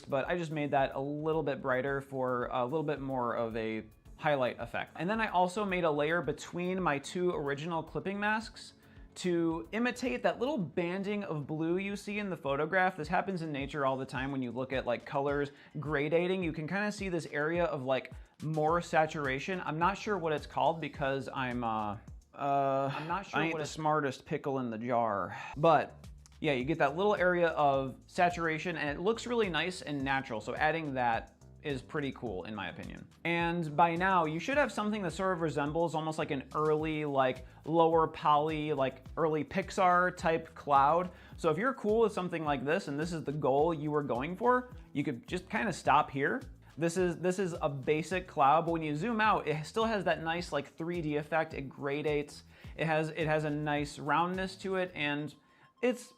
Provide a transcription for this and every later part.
but I just made that a little bit brighter for a little bit more of a highlight effect. And then I also made a layer between my two original clipping masks to imitate that little banding of blue you see in the photograph. This happens in nature all the time when you look at like colors gradating. You can kind of see this area of like more saturation. I'm not sure what it's called because I'm not sure I ain't the smartest pickle in the jar. But yeah, you get that little area of saturation and it looks really nice and natural. So adding that is pretty cool in my opinion. And by now you should have something that sort of resembles almost like an early, like lower poly, like early Pixar type cloud. So if you're cool with something like this and this is the goal you were going for, you could just kind of stop here. This is a basic cloud, but when you zoom out, it still has that nice like 3D effect. It gradates. It has a nice roundness to it, and it's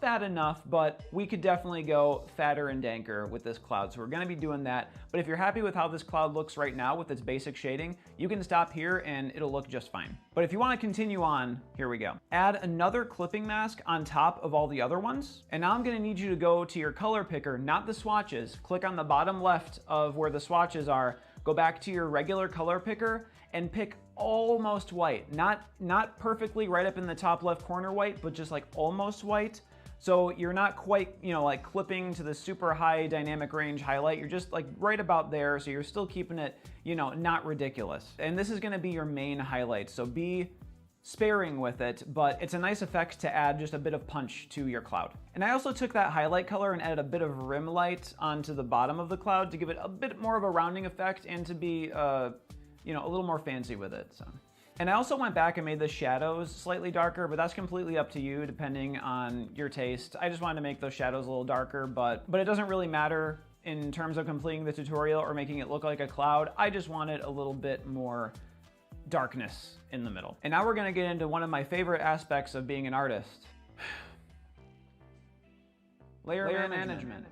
fat enough, but we could definitely go fatter and danker with this cloud. So we're gonna be doing that. But if you're happy with how this cloud looks right now with its basic shading, you can stop here and it'll look just fine. But if you wanna continue on, here we go. Add another clipping mask on top of all the other ones. And now I'm gonna need you to go to your color picker, not the swatches. Click on the bottom left of where the swatches are, go back to your regular color picker and pick almost white. Not perfectly right up in the top left corner white, but just like almost white. So you're not quite, like clipping to the super high dynamic range highlight. You're just like right about there. So you're still keeping it, not ridiculous. And this is gonna be your main highlight. So be sparing with it, but it's a nice effect to add just a bit of punch to your cloud. And I also took that highlight color and added a bit of rim light onto the bottom of the cloud to give it a bit more of a rounding effect and to be, a little more fancy with it. So. And I also went back and made the shadows slightly darker, but that's completely up to you depending on your taste. I just wanted to make those shadows a little darker, but it doesn't really matter in terms of completing the tutorial or making it look like a cloud. I just wanted a little bit more darkness in the middle. And now we're gonna get into one of my favorite aspects of being an artist. Layer management.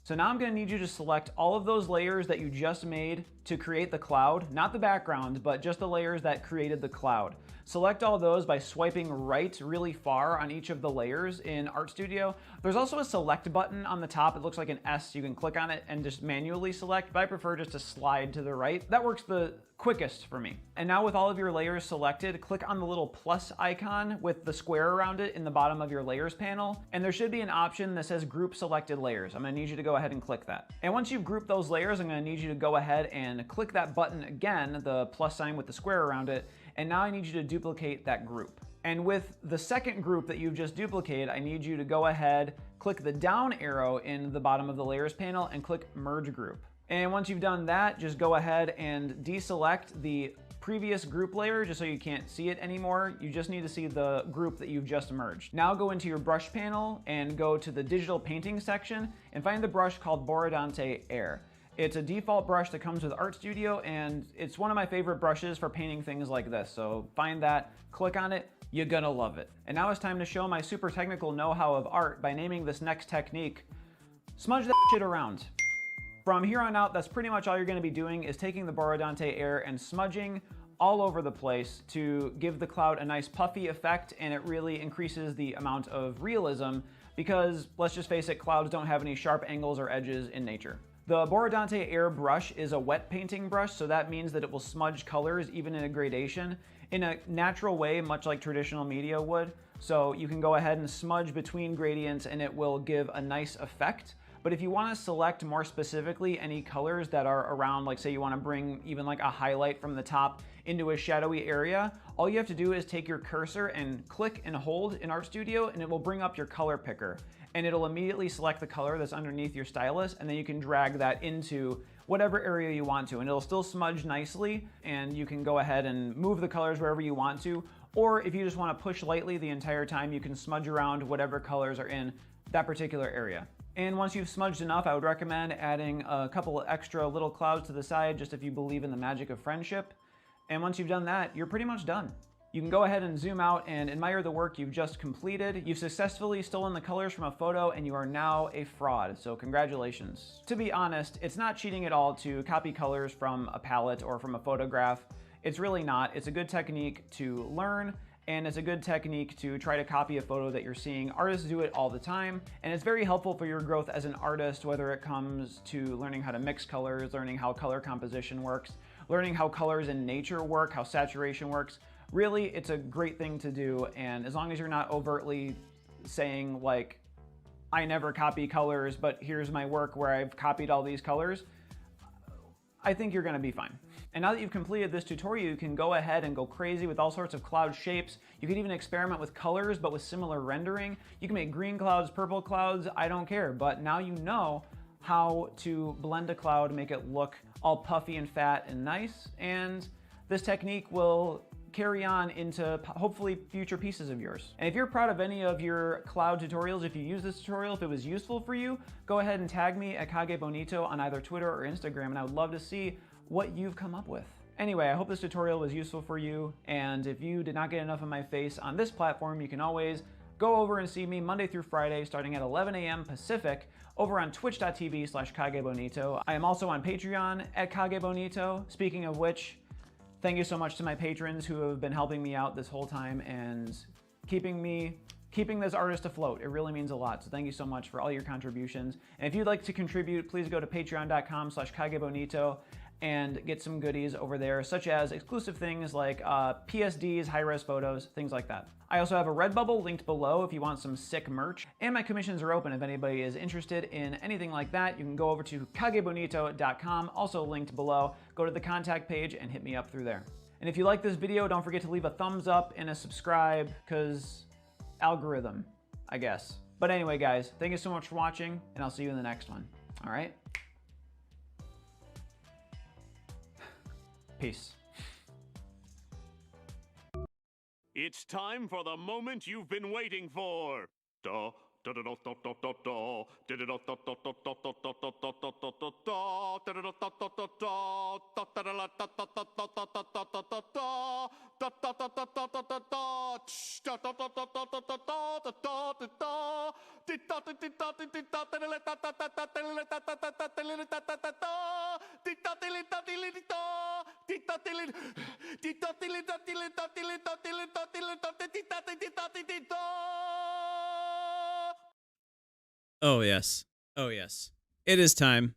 So now I'm gonna need you to select all of those layers that you just made to create the cloud, not the background, but just the layers that created the cloud. Select all those by swiping right really far on each of the layers in Art Studio. There's also a select button on the top. It looks like an S. You can click on it and just manually select, but I prefer just to slide to the right. That works the quickest for me. And now with all of your layers selected, click on the little plus icon with the square around it in the bottom of your layers panel. And there should be an option that says group selected layers. I'm gonna need you to go ahead and click that. And once you've grouped those layers, I'm gonna need you to go ahead and click that button again, the plus sign with the square around it. And now I need you to duplicate that group. And with the second group that you've just duplicated, I need you to go ahead, click the down arrow in the bottom of the layers panel and click merge group. And once you've done that, just go ahead and deselect the previous group layer just so you can't see it anymore. You just need to see the group that you've just merged. Now go into your brush panel and go to the digital painting section and find the brush called Borodante Air. It's a default brush that comes with Art Studio and it's one of my favorite brushes for painting things like this. So find that, click on it, you're gonna love it. And now it's time to show my super technical know-how of art by naming this next technique, smudge that shit around. From here on out, that's pretty much all you're gonna be doing is taking the Borodante Air and smudging all over the place to give the cloud a nice puffy effect, and it really increases the amount of realism because, let's just face it, clouds don't have any sharp angles or edges in nature. The Borodante Air brush is a wet painting brush, so that means that it will smudge colors even in a gradation in a natural way, much like traditional media would. So you can go ahead and smudge between gradients and it will give a nice effect. But if you want to select more specifically any colors that are around, like say you want to bring even like a highlight from the top into a shadowy area, all you have to do is take your cursor and click and hold in Art Studio and it will bring up your color picker. And it'll immediately select the color that's underneath your stylus, and then you can drag that into whatever area you want to, and it'll still smudge nicely, and you can go ahead and move the colors wherever you want to, or if you just want to push lightly the entire time, you can smudge around whatever colors are in that particular area. And once you've smudged enough, I would recommend adding a couple extra little clouds to the side, just if you believe in the magic of friendship. And once you've done that, you're pretty much done. You can go ahead and zoom out and admire the work you've just completed. You've successfully stolen the colors from a photo and you are now a fraud, so congratulations. To be honest, it's not cheating at all to copy colors from a palette or from a photograph. It's really not. It's a good technique to learn and it's a good technique to try to copy a photo that you're seeing. Artists do it all the time, and it's very helpful for your growth as an artist, whether it comes to learning how to mix colors, learning how color composition works, learning how colors in nature work, how saturation works. Really, it's a great thing to do, and as long as you're not overtly saying like, I never copy colors, but here's my work where I've copied all these colors, I think you're gonna be fine. And now that you've completed this tutorial, you can go ahead and go crazy with all sorts of cloud shapes. You can even experiment with colors, but with similar rendering. You can make green clouds, purple clouds, I don't care. But now you know how to blend a cloud, make it look all puffy and fat and nice. And this technique will carry on into hopefully future pieces of yours. And if you're proud of any of your cloud tutorials, if you use this tutorial, if it was useful for you, go ahead and tag me at Kagebonito on either Twitter or Instagram, and I would love to see what you've come up with. Anyway, I hope this tutorial was useful for you, and if you did not get enough of my face on this platform, you can always go over and see me Monday through Friday starting at 11 a.m. Pacific over on twitch.tv/Kagebonito. I am also on Patreon at Kagebonito. Speaking of which, thank you so much to my patrons who have been helping me out this whole time and keeping this artist afloat. It really means a lot. So thank you so much for all your contributions. And if you'd like to contribute, please go to patreon.com/Kagebonito and get some goodies over there, such as exclusive things like PSDs, high-res photos, things like that. I also have a Redbubble linked below if you want some sick merch, and my commissions are open if anybody is interested in anything like that. You can go over to kagebonito.com, also linked below. Go to the contact page and hit me up through there. And if you like this video, don't forget to leave a thumbs up and a subscribe, because algorithm, I guess. But anyway, guys, thank you so much for watching, and I'll see you in the next one. All right? Peace. It's time for the moment you've been waiting for. Da da da da da da da da da da da da da da da Oh, yes. Oh, yes. It is time.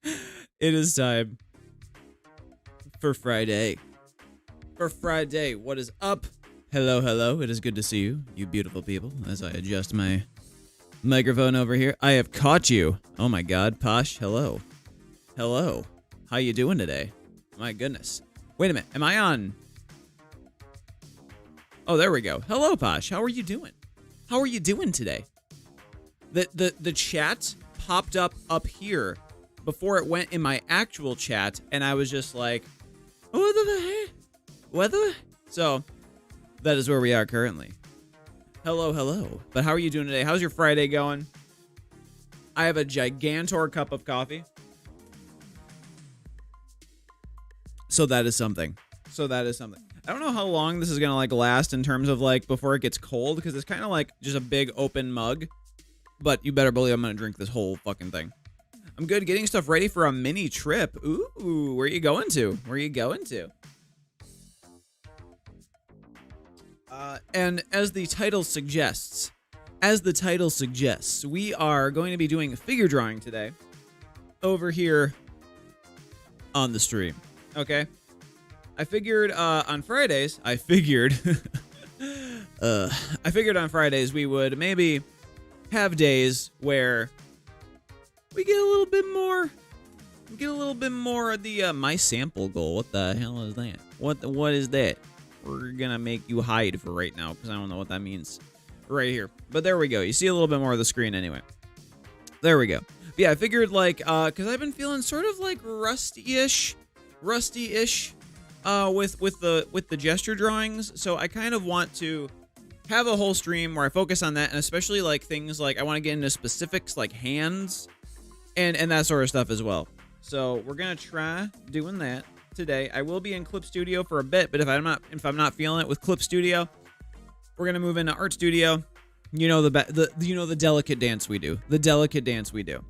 It is time for Friday. For Friday, what is up? Hello, hello. It is good to see you, you beautiful people, as I adjust my microphone over here. I have caught you. Oh, my God. Posh, hello. Hello. How you doing today? My goodness. Wait a minute. Am I on? Oh, there we go. Hello, Posh. How are you doing? How are you doing today? The chat popped up here before it went in my actual chat, and I was just like, what the heck? What the? So, that is where we are currently. Hello, hello. But how are you doing today? How's your Friday going? I have a gigantor cup of coffee. So that is something. So that is something. I don't know how long this is gonna like last in terms of like before it gets cold, because it's kind of like just a big open mug. But you better believe I'm gonna drink this whole fucking thing. I'm good getting stuff ready for a mini trip. Ooh, where are you going to? Where are you going to? And as the title suggests, we are going to be doing figure drawing today over here on the stream. Okay? I figured on Fridays, I figured on Fridays we would maybe have days where we get a little bit more of the my sample goal. What the hell is that? What is that? We're gonna make you hide for right now because I don't know what that means right here. But there we go. You see a little bit more of the screen anyway. There we go. But yeah, I figured like because I've been feeling sort of like rusty-ish with the gesture drawings, so I kind of want to have a whole stream where I focus on that, and especially like things like I want to get into specifics like hands and that sort of stuff as well. So we're gonna try doing that today. I will be in Clip Studio for a bit, but if I'm not feeling it with Clip Studio, we're gonna move into Art Studio. You know the delicate dance we do. The delicate dance we do.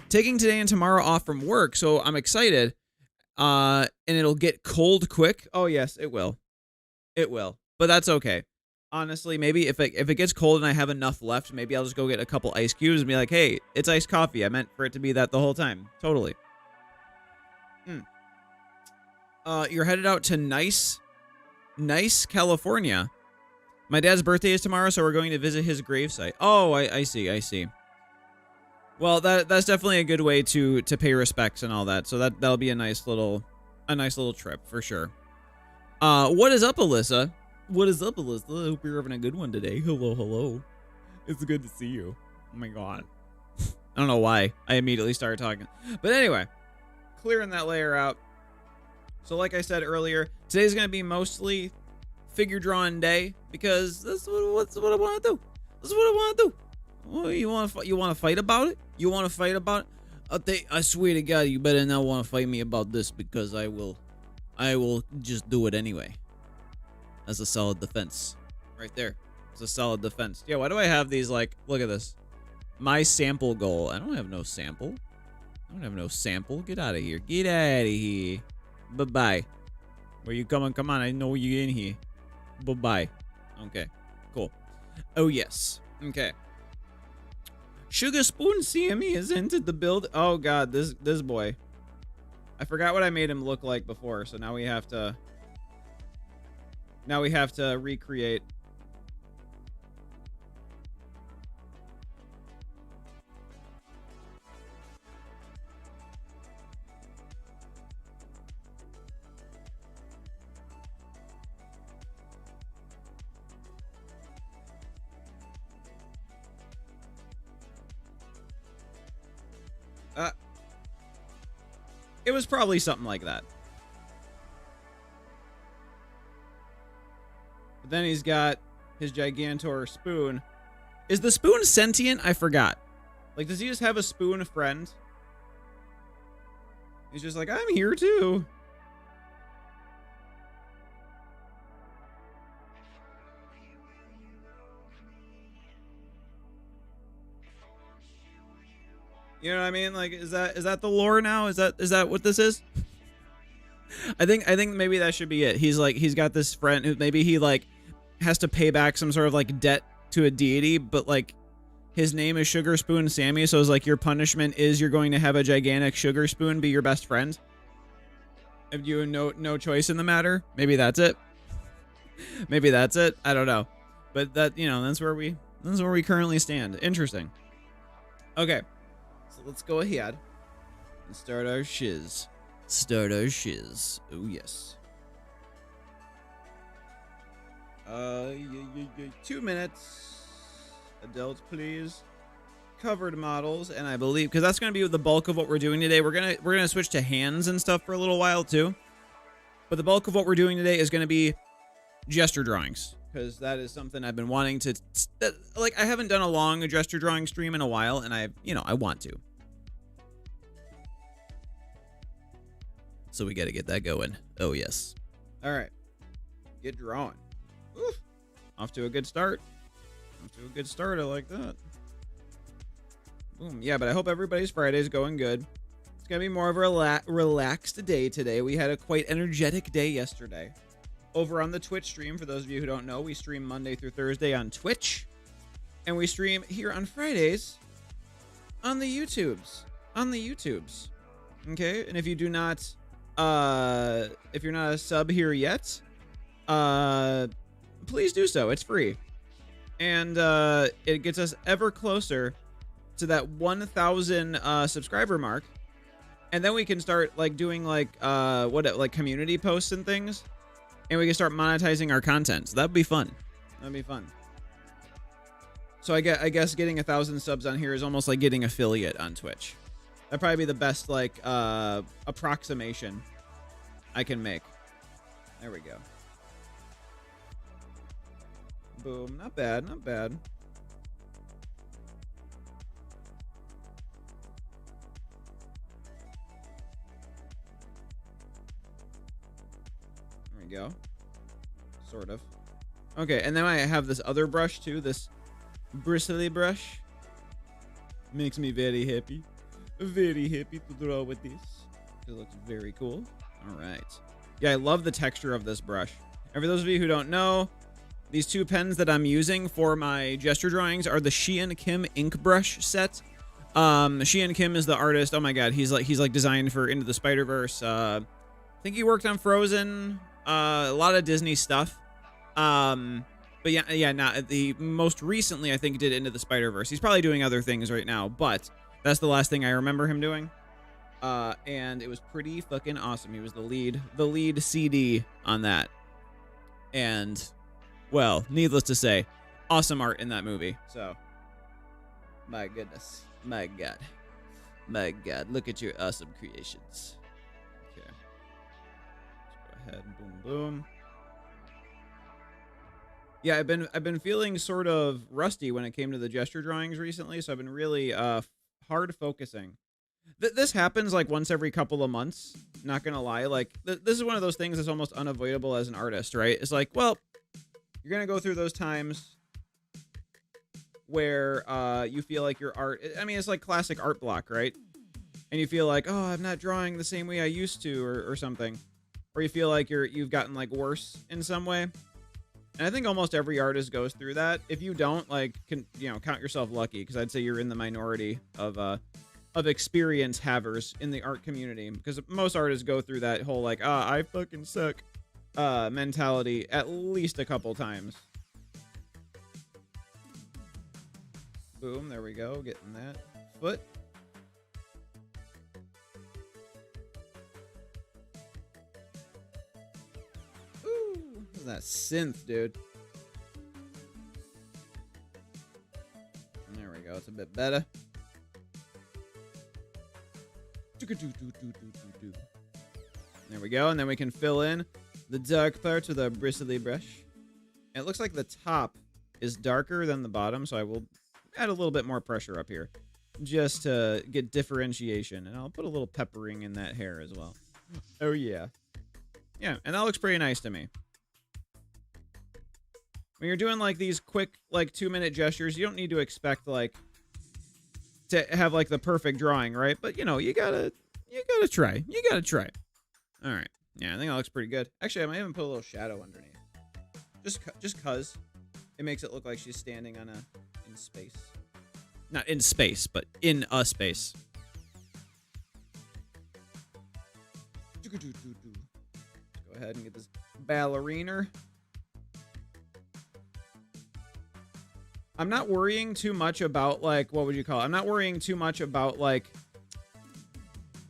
Taking today and tomorrow off from work, so I'm excited. And it'll get cold quick. Oh yes, it will. It will, but that's okay. Honestly, maybe if it gets cold and I have enough left, maybe I'll just go get a couple ice cubes and be like, hey, it's iced coffee. I meant for it to be that the whole time. Totally. You're headed out to Nice, California. My dad's birthday is tomorrow, so we're going to visit his gravesite. Oh, I see. Well, that's definitely a good way to pay respects and all that. So that'll be a nice little trip for sure. What is up, Alyssa? What is up, Alyssa? I hope you're having a good one today. Hello. It's good to see you. Oh my god. I don't know why I immediately started talking. But anyway, clearing that layer out. So like I said earlier, today's going to be mostly figure drawing day because that's what I want to do. That's what I want to do. Oh, you want to fight about it? You want to fight about it? I swear to God, you better not want to fight me about this because I will just do it anyway. That's a solid defense. Right there. It's a solid defense. Yeah, why do I have these, like, look at this. My sample goal. I don't have no sample. Get out of here. Get out of here. Bye-bye. Where you coming? Come on, I know you're in here. Bye-bye. Okay, cool. Oh, yes. Okay. Sugar Spoon Sammy has entered the build. Oh, God, this boy. I forgot what I made him look like before, so now we have to recreate. It was probably something like that. But then he's got his Gigantor spoon. Is the spoon sentient? I forgot. Like, does he just have a spoon friend? He's just like, I'm here too. You know what I mean? Like, is that the lore now? Is that what this is? I think maybe that should be it. He's got this friend who maybe he like has to pay back some sort of like debt to a deity, but like his name is Sugar Spoon Sammy, so it's like your punishment is you're going to have a gigantic sugar spoon be your best friend. If you no choice in the matter, maybe that's it. Maybe that's it. I don't know, but that that's where we currently stand. Interesting. Okay. Let's go ahead and start our shiz. Oh, yes. 2 minutes. Adults, please. Covered models, and I believe, because that's going to be the bulk of what we're doing today. We're gonna switch to hands and stuff for a little while, too. But the bulk of what we're doing today is going to be gesture drawings. Because that is something I've been wanting to... like, I haven't done a long gesture drawing stream in a while, and I want to. So we got to get that going. Oh, yes. All right. Get drawing. Oof. Off to a good start. I like that. Boom. Yeah, but I hope everybody's Friday's going good. It's going to be more of a relaxed day today. We had a quite energetic day yesterday. Over on the Twitch stream, for those of you who don't know, we stream Monday through Thursday on Twitch. And we stream here on Fridays on the YouTubes. Okay? And if you do not... if you're not a sub here yet, please do so. It's free. And it gets us ever closer to that 1,000 subscriber mark. And then we can start like doing like community posts and things. And we can start monetizing our content. So that'd be fun. So I guess getting 1,000 subs on here is almost like getting affiliate on Twitch. That'd probably be the best like approximation I can make. There we go. Boom. Not bad. There we go. Sort of. Okay, and then I have this other brush too, this bristly brush. Makes me very happy. Very happy to draw with this. It looks very cool. All right. Yeah, I love the texture of this brush. And for those of you who don't know, these two pens that I'm using for my gesture drawings are the Sheehan Kim ink brush set. Sheehan Kim is the artist. Oh my god, he's like designed for Into the Spider-Verse. I think he worked on Frozen, a lot of Disney stuff. But the most recently I think did Into the Spider-Verse. He's probably doing other things right now, but that's the last thing I remember him doing. And it was pretty fucking awesome. He was the lead CD on that. And, well, needless to say, awesome art in that movie. So, my goodness. My God. My God. Look at your awesome creations. Okay. Let's go ahead. Boom, boom. Yeah, I've been feeling sort of rusty when it came to the gesture drawings recently, so I've been really hard focusing. This happens like once every couple of months, not gonna lie. Like, this is one of those things that's almost unavoidable as an artist, right? It's like, well, you're gonna go through those times where you feel like your art, I mean, it's like classic art block, right? And you feel like, oh, I'm not drawing the same way I used to, or something. Or you feel like you've gotten like worse in some way. And I think almost every artist goes through that. If you don't, like, count yourself lucky, because I'd say you're in the minority of experience havers in the art community, because most artists go through that whole like, I fucking suck mentality at least a couple times. Boom, there we go, getting that foot. Ooh, isn't that synth, dude? There we go, it's a bit better. There we go, and then we can fill in the dark parts with our bristly brush. And it looks like the top is darker than the bottom, so I will add a little bit more pressure up here just to get differentiation. And I'll put a little peppering in that hair as well. Oh yeah. Yeah, and that looks pretty nice to me. When you're doing like these quick like 2-minute gestures, you don't need to expect like to have like the perfect drawing, right? But you gotta try. You gotta try. All right. Yeah, I think that looks pretty good. Actually, I might even put a little shadow underneath. Just cause it makes it look like she's standing on in space. Not in space, but in a space. Let's go ahead and get this ballerina. I'm not worrying too much about, like, what would you call it? I'm not worrying too much about, like,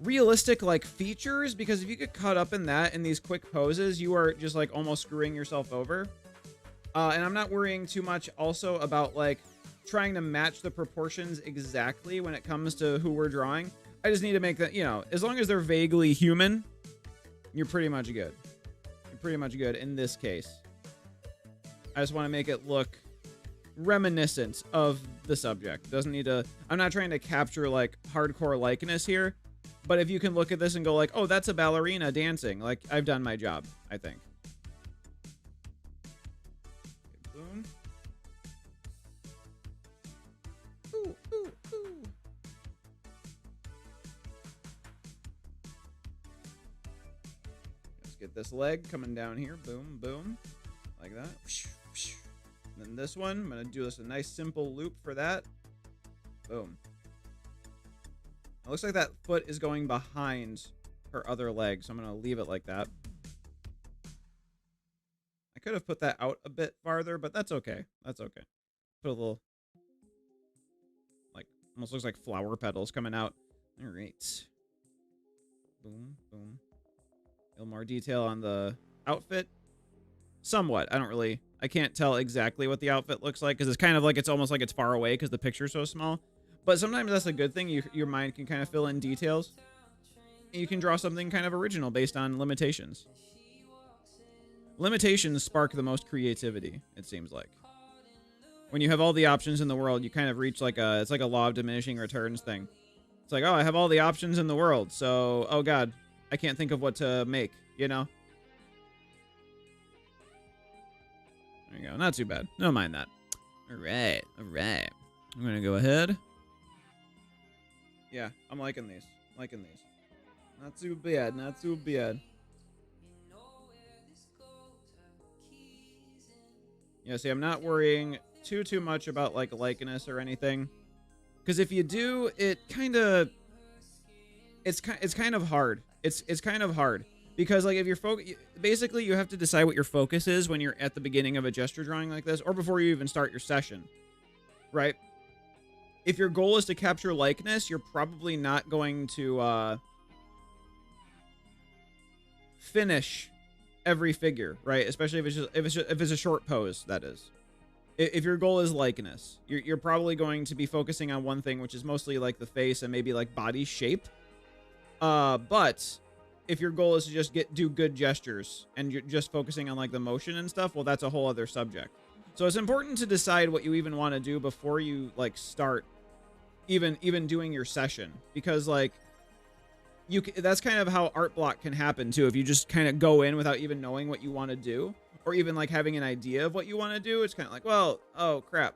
realistic, like, features, because if you get caught up in that in these quick poses, you are just, like, almost screwing yourself over. And I'm not worrying too much also about, like, trying to match the proportions exactly when it comes to who we're drawing. I just need to make that, as long as they're vaguely human, you're pretty much good. You're pretty much good in this case. I just want to make it look reminiscent of the subject. Doesn't need to, I'm not trying to capture like hardcore likeness here, but if you can look at this and go like, oh, that's a ballerina dancing, like, I've done my job, I think. Okay, boom. Ooh, ooh, ooh. Let's get this leg coming down here. Boom, boom, like that. And then this one, I'm going to do this a nice simple loop for that. Boom. It looks like that foot is going behind her other leg, so I'm going to leave it like that. I could have put that out a bit farther, but that's okay. That's okay. Put a little, like, almost looks like flower petals coming out. All right. Boom, boom. A little more detail on the outfit. Somewhat. I can't tell exactly what the outfit looks like because it's kind of like, it's almost like it's far away because the picture's so small. But sometimes that's a good thing. Your mind can kind of fill in details. And you can draw something kind of original based on limitations. Limitations spark the most creativity, it seems like. When you have all the options in the world, you kind of reach like it's like a law of diminishing returns thing. It's like, oh, I have all the options in the world, so, oh god, I can't think of what to make, There you go. Not too bad. Don't mind that. All right. All right. I'm going to go ahead. Yeah, I'm liking these. Not too bad. Not too bad. Yeah, see, I'm not worrying too much about like likeness or anything, because if you do, it's kind of hard. It's kind of hard because like if you're basically you have to decide what your focus is when you're at the beginning of a gesture drawing like this, or before you even start your session, right? If your goal is to capture likeness, you're probably not going to finish every figure, right? Especially if it's a short pose, that is. If your goal is likeness, you're probably going to be focusing on one thing, which is mostly like the face and maybe like body shape. But if your goal is to just do good gestures and you're just focusing on like the motion and stuff, well, that's a whole other subject. So it's important to decide what you even want to do before you like start even doing your session, because like that's kind of how art block can happen too. If you just kind of go in without even knowing what you want to do, or even like having an idea of what you want to do, it's kind of like, well, oh crap,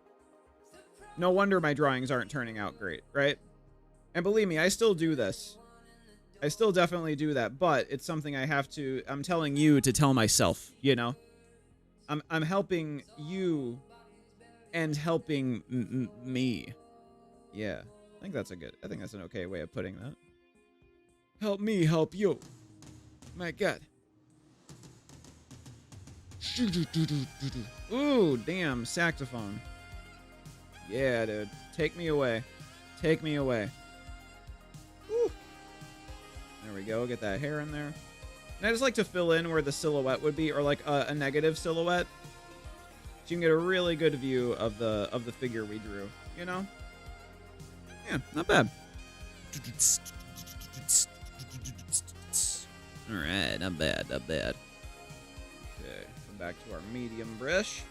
no wonder my drawings aren't turning out great, right? And believe me, I still do this. I still definitely do that, but it's something I'm telling you to tell myself, you know? I'm helping you and helping me. Yeah, I think that's an okay way of putting that. Help me help you. My God. Ooh, damn, saxophone. Yeah, dude. Take me away. Take me away. Woo. There we go. Get that hair in there. And I just like to fill in where the silhouette would be, or like a negative silhouette, so you can get a really good view of the figure we drew. You know? Yeah, not bad. All right, not bad, not bad. Okay, come back to our medium brush.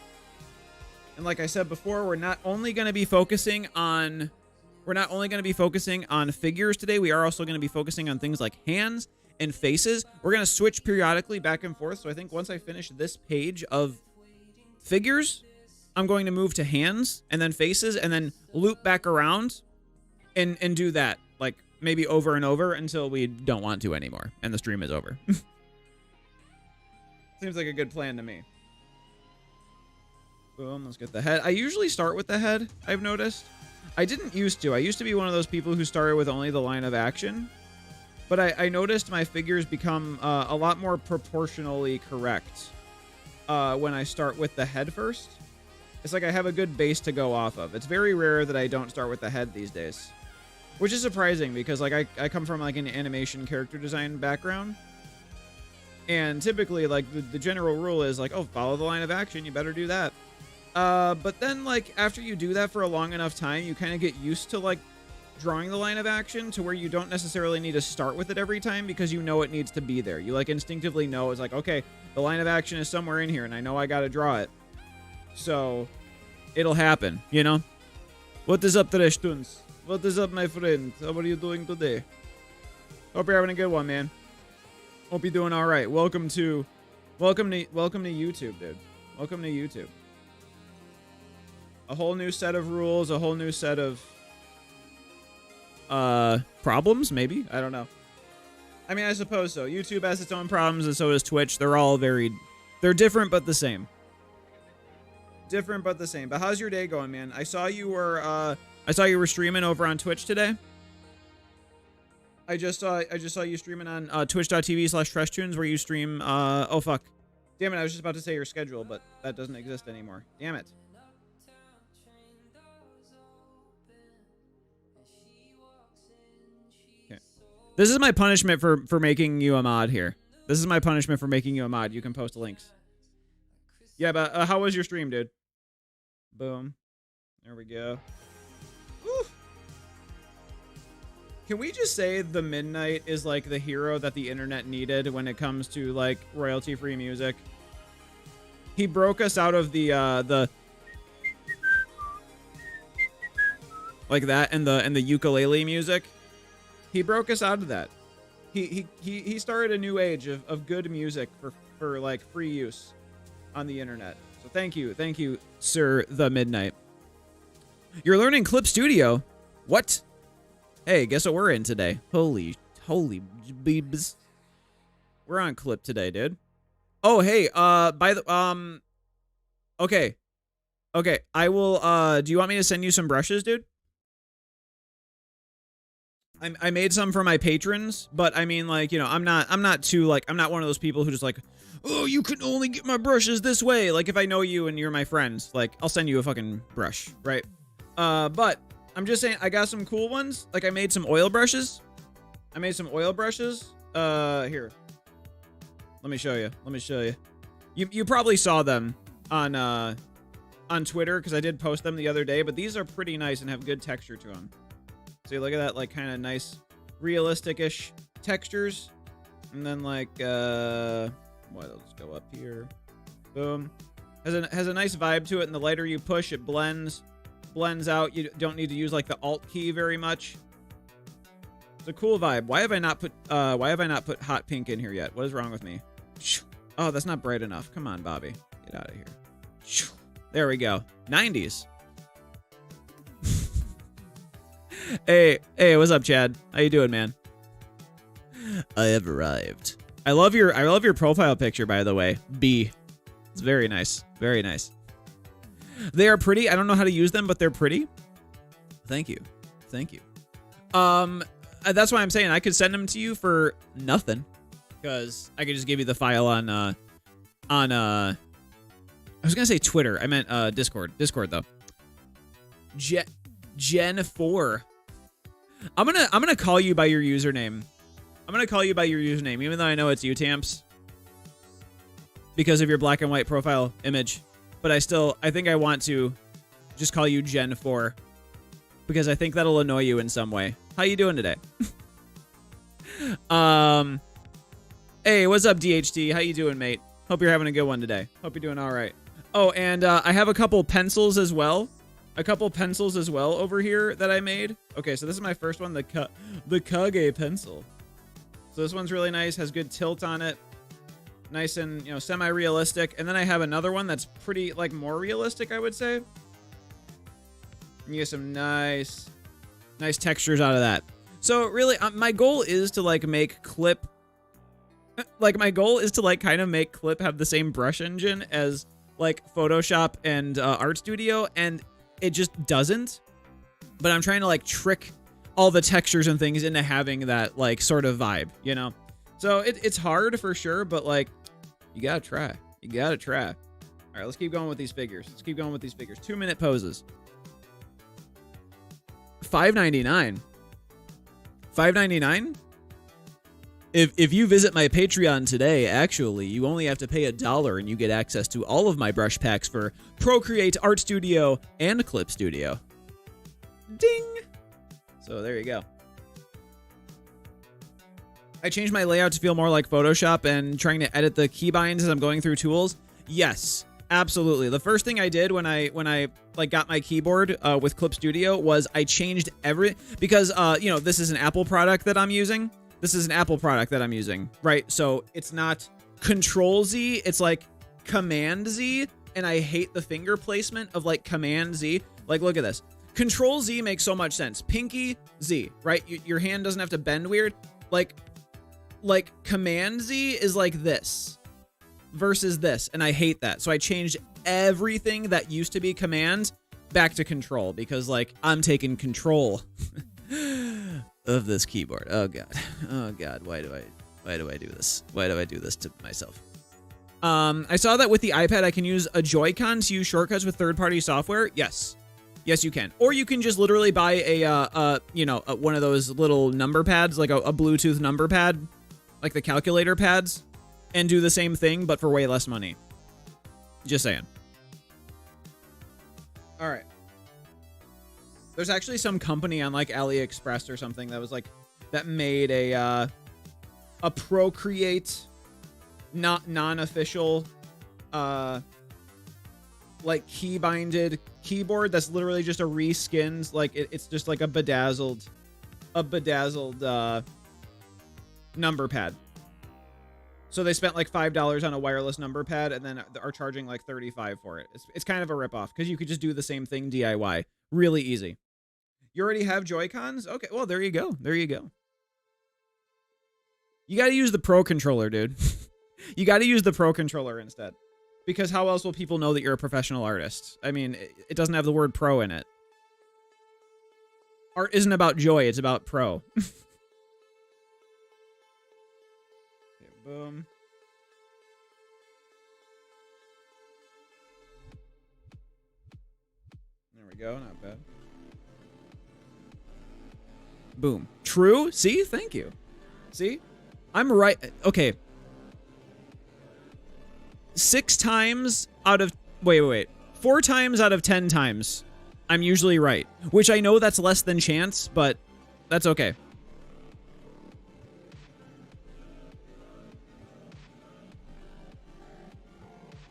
And like I said before, we're not only going to be focusing on figures today. We are also going to be focusing on things like hands and faces. We're going to switch periodically back and forth. So I think once I finish this page of figures, I'm going to move to hands and then faces and then loop back around and do that, like maybe over and over until we don't want to anymore and the stream is over. Seems like a good plan to me. Boom, let's get the head. I usually start with the head, I've noticed. I didn't used to. I used to be one of those people who started with only the line of action. But I noticed my figures become a lot more proportionally correct when I start with the head first. It's like I have a good base to go off of. It's very rare that I don't start with the head these days. Which is surprising because like I come from like an animation character design background. And typically like the general rule is like, oh, follow the line of action. You better do that. But then like after you do that for a long enough time, you kind of get used to like drawing the line of action to where you don't necessarily need to start with it every time because you know it needs to be there. You like instinctively know it's like, okay, the line of action is somewhere in here and I know I got to draw it. So it'll happen, you know? What is up, Treshtuns? What is up, my friend? How are you doing today? Hope you're having a good one, man. Hope you're doing all right. Welcome to YouTube, dude. Welcome to YouTube. A whole new set of rules, a whole new set of problems, maybe? I don't know. I mean, I suppose so. YouTube has its own problems, and so does Twitch. They're all varied. They're different, but the same. Different, but the same. But how's your day going, man? I saw you were streaming over on Twitch today. I just saw you streaming on twitch.tv/Treshtunes, where you stream, oh, fuck. Damn it, I was just about to say your schedule, but that doesn't exist anymore. Damn it. This is my punishment for making you a mod here. This is my punishment for making you a mod. You can post links. Yeah, but how was your stream, dude? Boom. There we go. Woo. Can we just say the Midnight is like the hero that the internet needed when it comes to like royalty-free music? He broke us out of the like that and the ukulele music. He broke us out of that. He started a new age of good music for like free use on the internet. So thank you, Sir the Midnight. You're learning Clip Studio? What? Hey, guess what we're in today? Holy beebs. We're on Clip today, dude. Oh, hey, okay. Okay, I will, do you want me to send you some brushes, dude? I made some for my patrons, but I mean, like, you know, I'm not one of those people who just like, oh, you can only get my brushes this way. Like, if I know you and you're my friends, like, I'll send you a fucking brush, right? But I'm just saying, I got some cool ones. Like, I made some oil brushes. Here. Let me show you. You probably saw them on Twitter, because I did post them the other day, but these are pretty nice and have good texture to them. See, look at that, like, kind of nice, realistic-ish textures. And then, like, let's go up here. Boom. Has a nice vibe to it, and the lighter you push, it blends out. You don't need to use, like, the Alt key very much. It's a cool vibe. Why have I not put hot pink in here yet? What is wrong with me? Oh, that's not bright enough. Come on, Bobby. Get out of here. There we go. 90s. Hey, what's up, Chad? How you doing, man? I have arrived. I love your profile picture, by the way. B. It's very nice. Very nice. They are pretty. I don't know how to use them, but they're pretty. Thank you. That's why I'm saying I could send them to you for nothing, because I could just give you the file on I was gonna say Twitter. I meant Discord. Discord though. Gen 4. I'm gonna call you by your username. Even though I know it's Utamps because of your black and white profile image. But I think I want to just call you Gen 4 because I think that'll annoy you in some way. How you doing today? Hey, what's up, DHT? How you doing, mate? Hope you're having a good one today. Hope you're doing all right. Oh, and I have a couple pencils as well. Over here that I made. Okay, so this is my first one, the Kage pencil. So this one's really nice, has good tilt on it. Nice and, you know, semi-realistic. And then I have another one that's pretty, like, more realistic, I would say. And you get some nice textures out of that. So really, my goal is to, like, make Clip... kind of make Clip have the same brush engine as, like, Photoshop and Art Studio, and it just doesn't. But I'm trying to, like, trick all the textures and things into having that, like, sort of vibe, you know? So it's hard for sure, but, like, you gotta try. All right, let's keep going with these figures. 2-minute poses. $5.99. $5.99? If you visit my Patreon today, actually, you only have to pay $1 and you get access to all of my brush packs for Procreate, Art Studio, and Clip Studio. Ding! So there you go. I changed my layout to feel more like Photoshop and trying to edit the keybinds as I'm going through tools. Yes, absolutely. The first thing I did when I like got my keyboard with Clip Studio was I changed because you know, this is an Apple product that I'm using. Right? So it's not Control Z, it's like Command Z, and I hate the finger placement of like Command Z. Like, look at this. Control Z makes so much sense. Pinky Z, right? Your hand doesn't have to bend weird. Like Command Z is like this versus this, and I hate that. So I changed everything that used to be Command back to Control because, like, I'm taking control of this keyboard. Oh god, why do I do this? Why do I do this to myself? I saw that with the iPad I can use a Joy-Con to use shortcuts with third-party software. Yes, you can. Or you can just literally buy a one of those little number pads, like a Bluetooth number pad, like the calculator pads, and do the same thing, but for way less money. Just saying. All right. There's actually some company on like AliExpress or something that was like, that made a Procreate, non-official, like key-binded keyboard that's literally just a reskinned, like it's just like a bedazzled number pad. So they spent like $5 on a wireless number pad and then are charging like $35 for it. It's kind of a ripoff because you could just do the same thing DIY. Really easy. You already have Joy-Cons? Okay, well, there you go. You got to use the Pro Controller, dude. You got to use the Pro Controller instead. Because how else will people know that you're a professional artist? I mean, it doesn't have the word pro in it. Art isn't about joy, it's about pro. Okay, boom. There we go, not bad. Boom. True? See? Thank you. See? I'm right. Okay. 6 times out of... Wait. 4 times out of 10 times, I'm usually right. Which I know that's less than chance, but that's okay.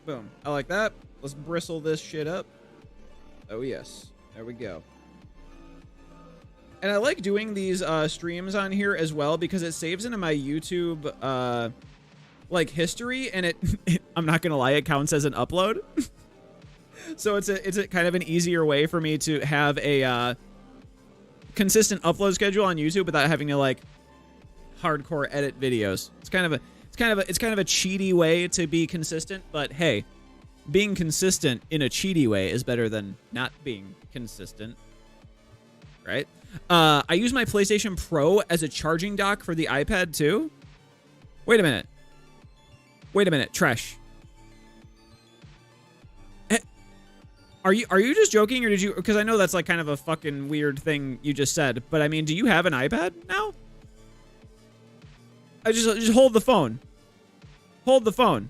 Boom. I like that. Let's bristle this shit up. Oh, yes. There we go. And I like doing these streams on here as well because it saves into my YouTube like history, and I'm not gonna lie, it counts as an upload. So it's a kind of an easier way for me to have a consistent upload schedule on YouTube without having to like hardcore edit videos. It's kind of a cheaty way to be consistent, but hey, being consistent in a cheaty way is better than not being consistent, right? I use my PlayStation Pro as a charging dock for the iPad too. Wait a minute, Tresh. Are you just joking, or did you? Because I know that's like kind of a fucking weird thing you just said. But I mean, do you have an iPad now? I just hold the phone. Hold the phone.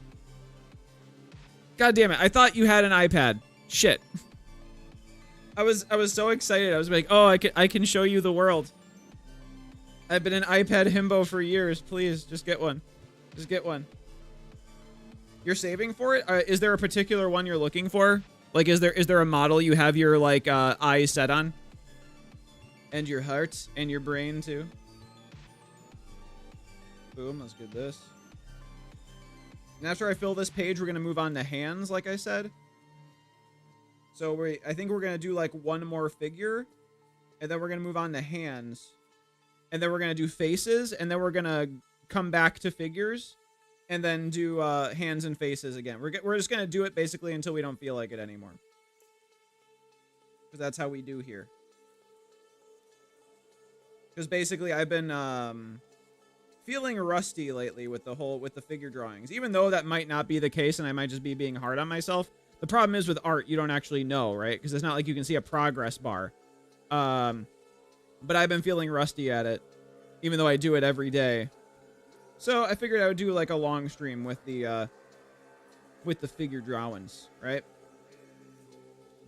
God damn it! I thought you had an iPad. Shit. I was so excited. I was like, oh, I can show you the world. I've been an iPad himbo for years. Please, just get one. Just get one. You're saving for it? Is there a particular one you're looking for? Like, is there a model you have your like eyes set on? And your heart and your brain too. Boom. Let's get this. And after I fill this page, we're gonna move on to hands, like I said. So I think we're gonna do like one more figure, and then we're gonna move on to hands, and then we're gonna do faces, and then we're gonna come back to figures, and then do hands and faces again. We're just gonna do it basically until we don't feel like it anymore, because that's how we do here. Because basically I've been feeling rusty lately with the figure drawings, even though that might not be the case, and I might just be being hard on myself. The problem is with art, you don't actually know, right? Because it's not like you can see a progress bar. But I've been feeling rusty at it, even though I do it every day. So I figured I would do like a long stream with the figure drawings, right?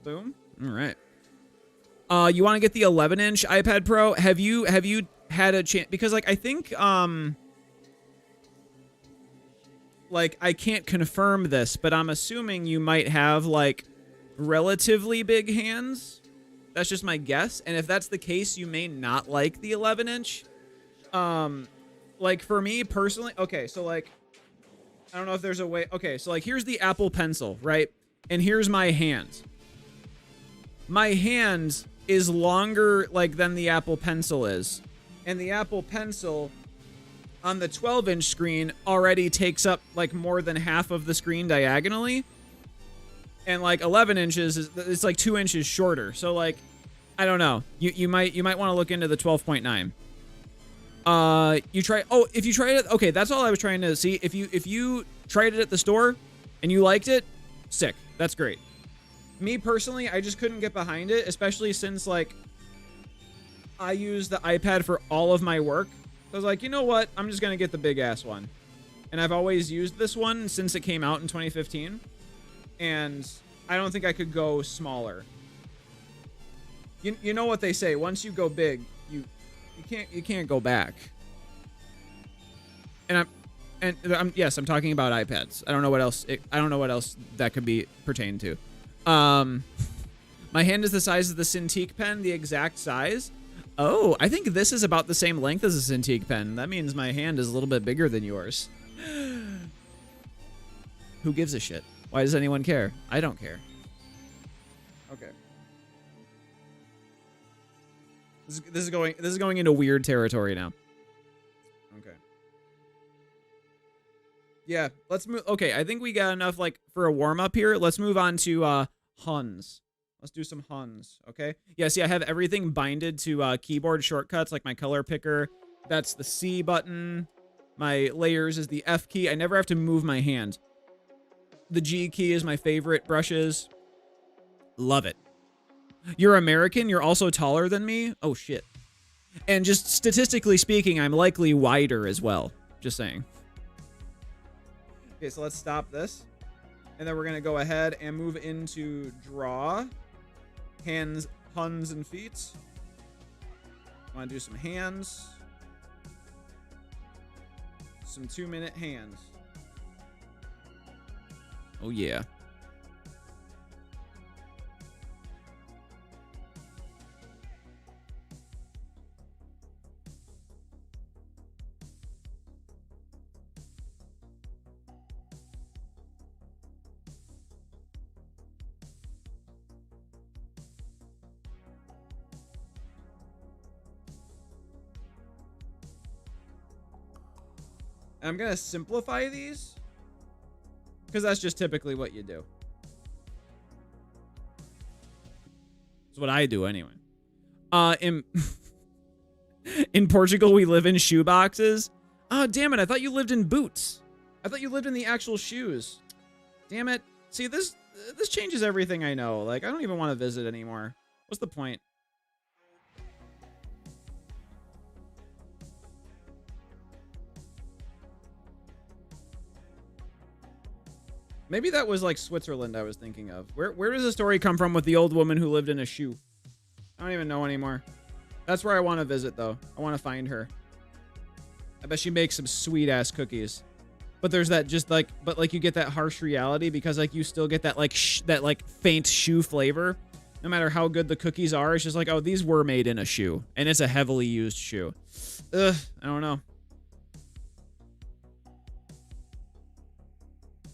Boom. All right. You want to get the 11-inch iPad Pro? Have you had a chance? Because like I think like I can't confirm this, but I'm assuming you might have like relatively big hands. That's just my guess. And if that's the case, you may not like the 11-inch. Like for me personally, okay, so like I don't know if there's a way. Okay, so like here's the Apple Pencil, right? And here's my hand. My hand is longer like than the Apple Pencil is. And the Apple Pencil on the 12-inch screen already takes up like more than half of the screen diagonally. And like 11 inches is it's like 2 inches shorter. So like I don't know. You might want to look into the 12.9. You try. Oh, if you tried it, okay. That's all I was trying to see. If you tried it at the store and you liked it, sick. That's great. Me personally, I just couldn't get behind it, especially since like I use the iPad for all of my work. So I was like, you know what? I'm just gonna get the big ass one, and I've always used this one since it came out in 2015, and I don't think I could go smaller. You know what they say? Once you go big, you can't go back. And I'm yes, I'm talking about iPads. I don't know what else. I don't know what else that could be pertained to. My hand is the size of the Cintiq pen, the exact size. Oh, I think this is about the same length as a Cintiq pen. That means my hand is a little bit bigger than yours. Who gives a shit? Why does anyone care? I don't care. Okay. This is going into weird territory now. Okay. Yeah, let's move. Okay, I think we got enough like for a warm up here. Let's move on to Huns. Let's do some Huns, okay? Yeah, see, I have everything binded to keyboard shortcuts, like my color picker. That's the C button. My layers is the F key. I never have to move my hand. The G key is my favorite brushes. Love it. You're American. You're also taller than me. Oh, shit. And just statistically speaking, I'm likely wider as well. Just saying. Okay, so let's stop this. And then we're going to go ahead and move into draw. Hands, Huns, and feet. I want to do some hands. Some 2-minute hands. Oh, yeah. I'm going to simplify these because that's just typically what you do. It's what I do anyway. In Portugal, we live in shoe boxes. Oh, damn it. I thought you lived in boots. I thought you lived in the actual shoes. Damn it. See, this changes everything I know. Like, I don't even want to visit anymore. What's the point? Maybe that was like Switzerland I was thinking of. Where does the story come from with the old woman who lived in a shoe? I don't even know anymore. That's where I want to visit, though. I want to find her. I bet she makes some sweet-ass cookies. But there's that just like... But, like, you get that harsh reality because, like, you still get that, like, faint shoe flavor. No matter how good the cookies are, it's just like, oh, these were made in a shoe. And it's a heavily used shoe. Ugh, I don't know.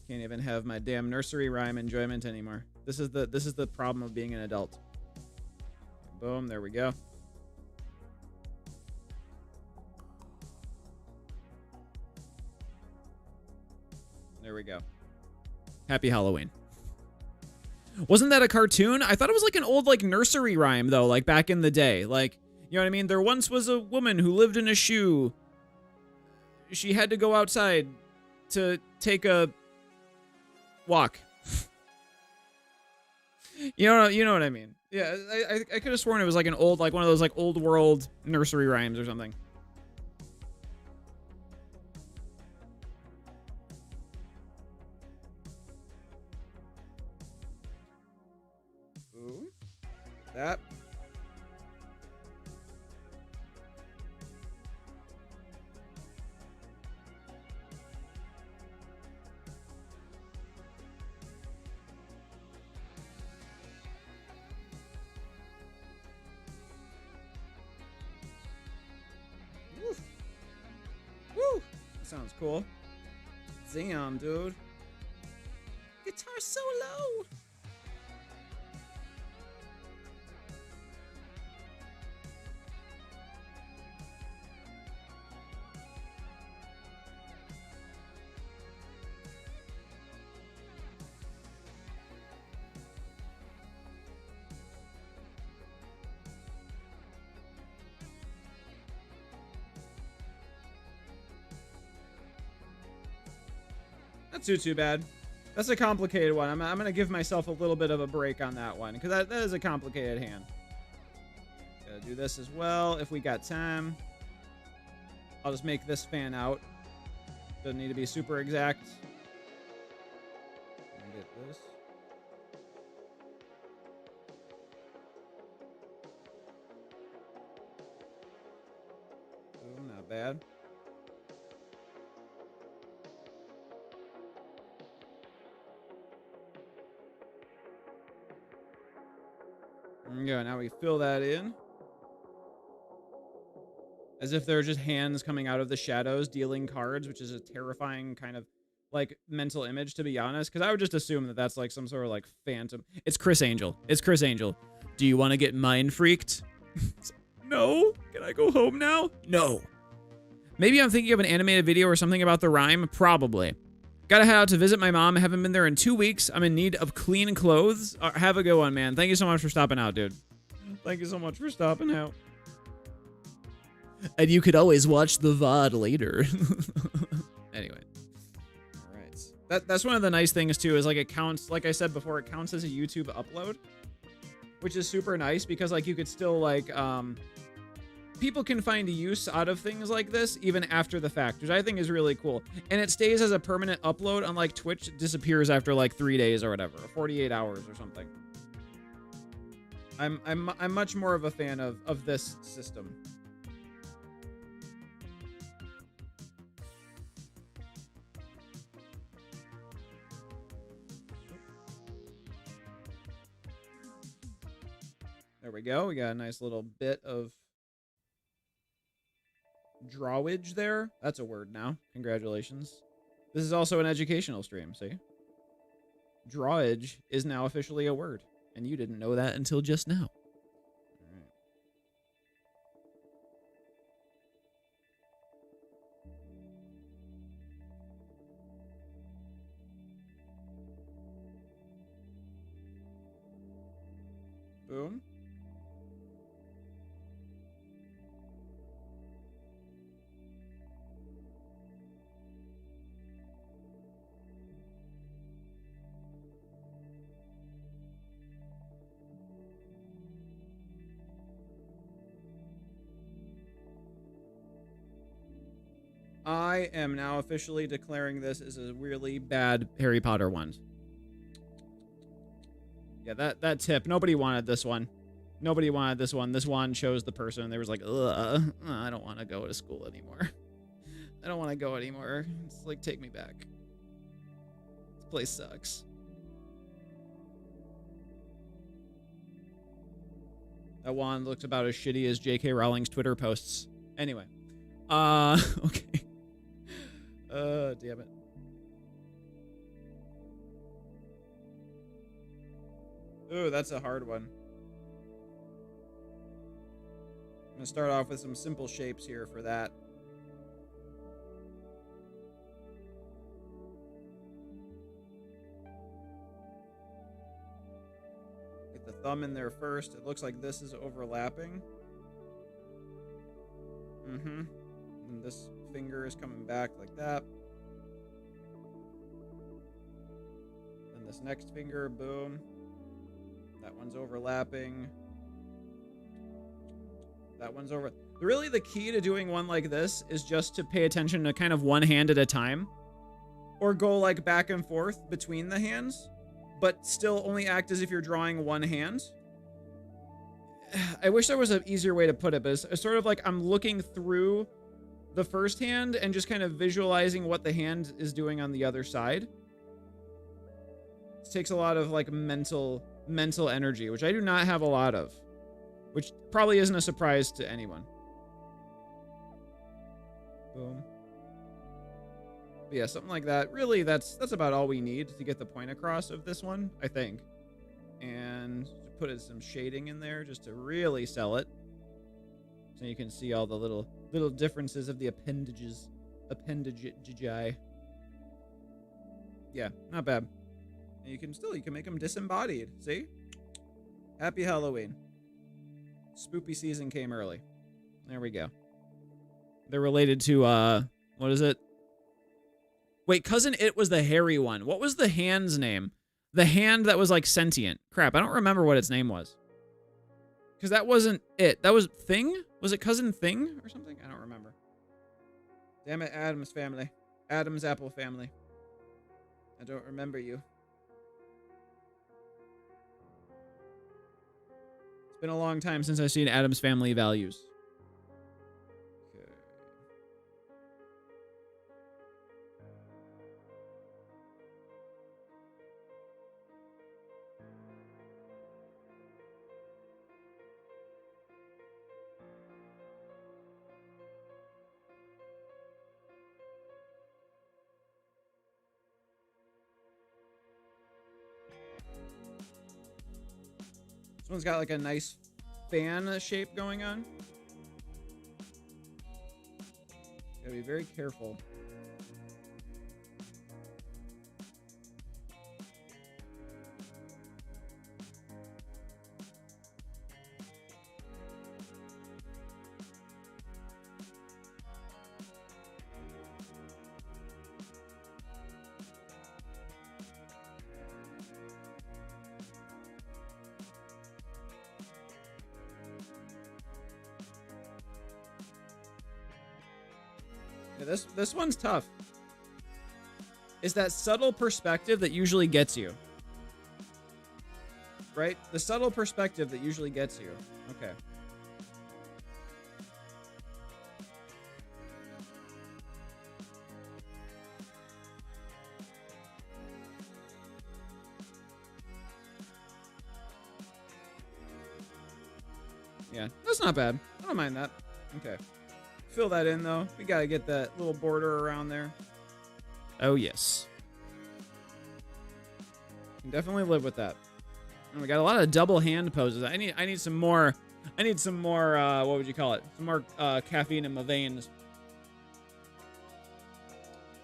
Can't even have my damn nursery rhyme enjoyment anymore. This is the problem of being an adult. Boom, there we go. There we go. Happy Halloween. Wasn't that a cartoon? I thought it was like an old like nursery rhyme though, like back in the day. Like, you know what I mean? There once was a woman who lived in a shoe. She had to go outside to take a walk. You know what I mean? Yeah, I could have sworn it was like an old, like one of those like old world nursery rhymes or something. Ooh, that. Sounds cool. Damn, dude. Guitar solo. Not too bad. That's a complicated one. I'm going to give myself a little bit of a break on that one because that is a complicated hand. Gotta do this as well if we got time. I'll just make this fan out. Doesn't need to be super exact. Get this. Boom, not bad. There we go. Now we fill that in. As if they're just hands coming out of the shadows dealing cards, which is a terrifying kind of like mental image, to be honest. Because I would just assume that that's like some sort of like phantom. It's Chris Angel. It's Chris Angel. Do you want to get mind freaked? No. Can I go home now? No. Maybe I'm thinking of an animated video or something about the rhyme. Probably. Gotta head out to visit my mom. I haven't been there in 2 weeks. I'm in need of clean clothes. Have a good one, man. Thank you so much for stopping out, dude. Thank you so much for stopping out. And you could always watch the VOD later. Anyway. All right. That's one of the nice things, too, is, like, it counts, like I said before, it counts as a YouTube upload, which is super nice because, like, you could still, like, people can find use out of things like this even after the fact, which I think is really cool. And it stays as a permanent upload, unlike Twitch. It disappears after, like, 3 days or whatever, or 48 hours or something. I'm much more of a fan of this system. There we go. We got a nice little bit of drawage there. That's a word now. Congratulations. This is also an educational stream, see? Drawage is now officially a word, and you didn't know that until just now. All right. Boom. I am now officially declaring this as a really bad Harry Potter one. Yeah, that tip. Nobody wanted this one. Nobody wanted this one. This one chose the person. They was like, ugh, I don't want to go to school anymore. I don't want to go anymore. It's like, take me back. This place sucks. That wand looked about as shitty as J.K. Rowling's Twitter posts. Anyway. Okay. Damn it. Ooh, that's a hard one. I'm gonna start off with some simple shapes here for that. Get the thumb in there first. It looks like this is overlapping. And this finger is coming back like that. Then this next finger, boom. That one's overlapping. That one's over. Really, the key to doing one like this is just to pay attention to kind of one hand at a time. Or go like back and forth between the hands. But still only act as if you're drawing one hand. I wish there was an easier way to put it, but it's sort of like I'm looking through the first hand and just kind of visualizing what the hand is doing on the other side. It takes a lot of like mental energy, which I do not have a lot of, which probably isn't a surprise to anyone. Boom. But yeah, something like that. Really, that's about all we need to get the point across of this one, I think. And put some shading in there just to really sell it. So you can see all the little differences of the appendages. Yeah, not bad. And you can make them disembodied. See? Happy Halloween. Spoopy season came early. There we go. They're related to what is it? Wait, Cousin It was the hairy one. What was the hand's name? The hand that was like sentient. Crap, I don't remember what its name was. Because that wasn't it. That was Thing? Was it Cousin Thing or something? I don't remember. Damn it, Addams family. Addams Apple family. I don't remember you. It's been a long time since I've seen Addams Family Values. Okay. This one's got like a nice fan shape going on. Gotta be very careful. Yeah, this one's tough. It's that subtle perspective that usually gets you. Right? The subtle perspective that usually gets you. Okay. Yeah, that's not bad. I don't mind that. Okay. Fill that in, though. We gotta get that little border around there. Oh, yes. Can definitely live with that. And we got a lot of double hand poses. I need some more. I need some more, what would you call it? Some more caffeine in my veins.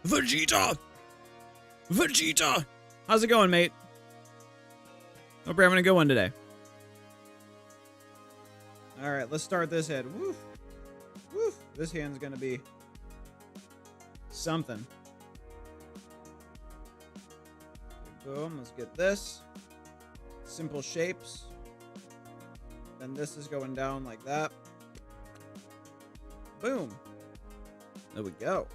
Vegeta! Vegeta! How's it going, mate? Hope you're having a good one today. All right, let's start this head. Woof. Woof. This hand's going to be something. Boom. Let's get this. Simple shapes. Then this is going down like that. Boom. There we go.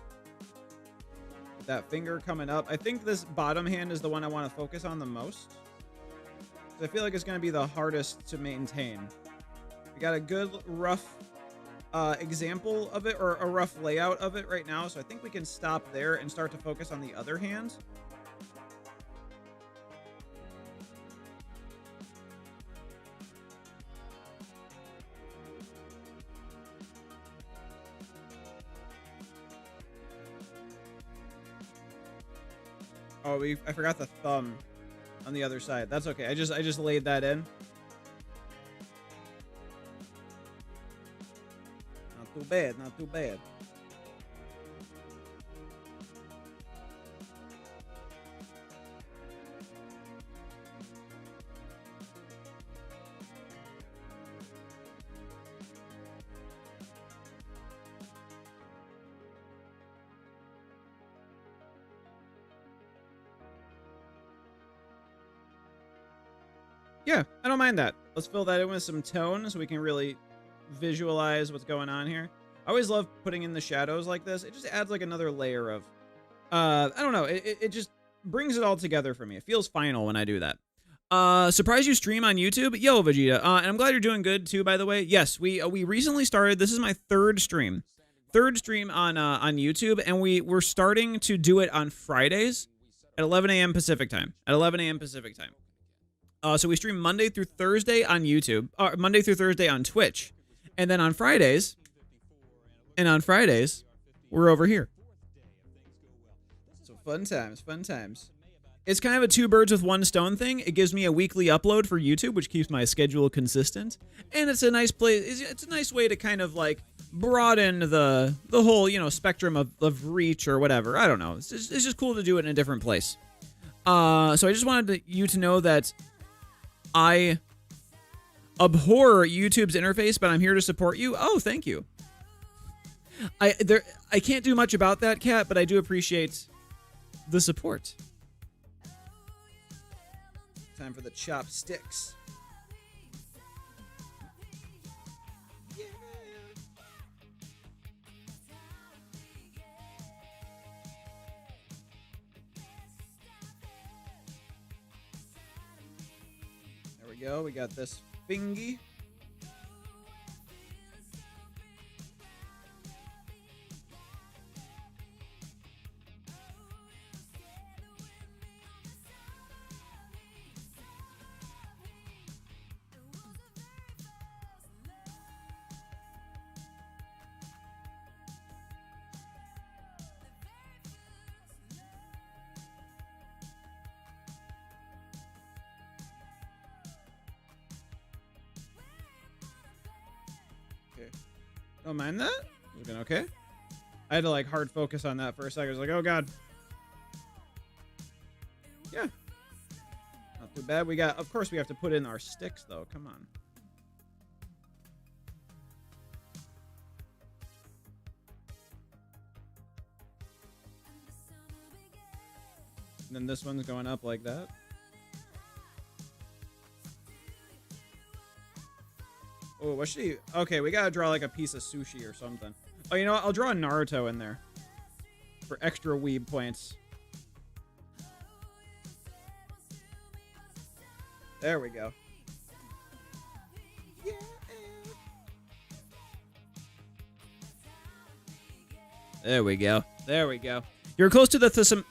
With that finger coming up. I think this bottom hand is the one I want to focus on the most. I feel like it's going to be the hardest to maintain. We got a good rough example of it, or a rough layout of it right now, so I think we can stop there and start to focus on the other hand. Oh, I forgot the thumb on the other side. That's okay. I just laid that in. Not too bad, not too bad. Yeah, I don't mind that. Let's fill that in with some tone so we can really visualize what's going on here. I always love putting in the shadows like this. It just adds like another layer of, I don't know. It just brings it all together for me. It feels final when I do that. Surprise you stream on YouTube? Yo, Vegeta. And I'm glad you're doing good too, by the way. Yes, we recently started. This is my third stream on YouTube, and we're starting to do it on Fridays at 11 a.m. Pacific time. So we stream Monday through Thursday on YouTube, Monday through Thursday on Twitch, and then on Fridays, we're over here. So fun times. It's kind of a two birds with one stone thing. It gives me a weekly upload for YouTube, which keeps my schedule consistent, and it's a nice place. It's a nice way to kind of like broaden the whole spectrum of reach or whatever. I don't know. It's just cool to do it in a different place. So I just wanted you to know that I abhor YouTube's interface, but I'm here to support you. Oh, thank you. I can't do much about that, Kat, but I do appreciate the support. Time for the chopsticks. Yeah. There we go. We got this fingy. Don't mind that. Looking okay. I had to like hard focus on that for a second. I was like, oh god. Yeah. Not too bad. Of course we have to put in our sticks though. Come on. And then this one's going up like that. Oh, what should he? Okay, we gotta draw like a piece of sushi or something. Oh, you know what? I'll draw a Naruto in there. for extra weeb points. There we go. Yeah. There we go. There we go. You're close to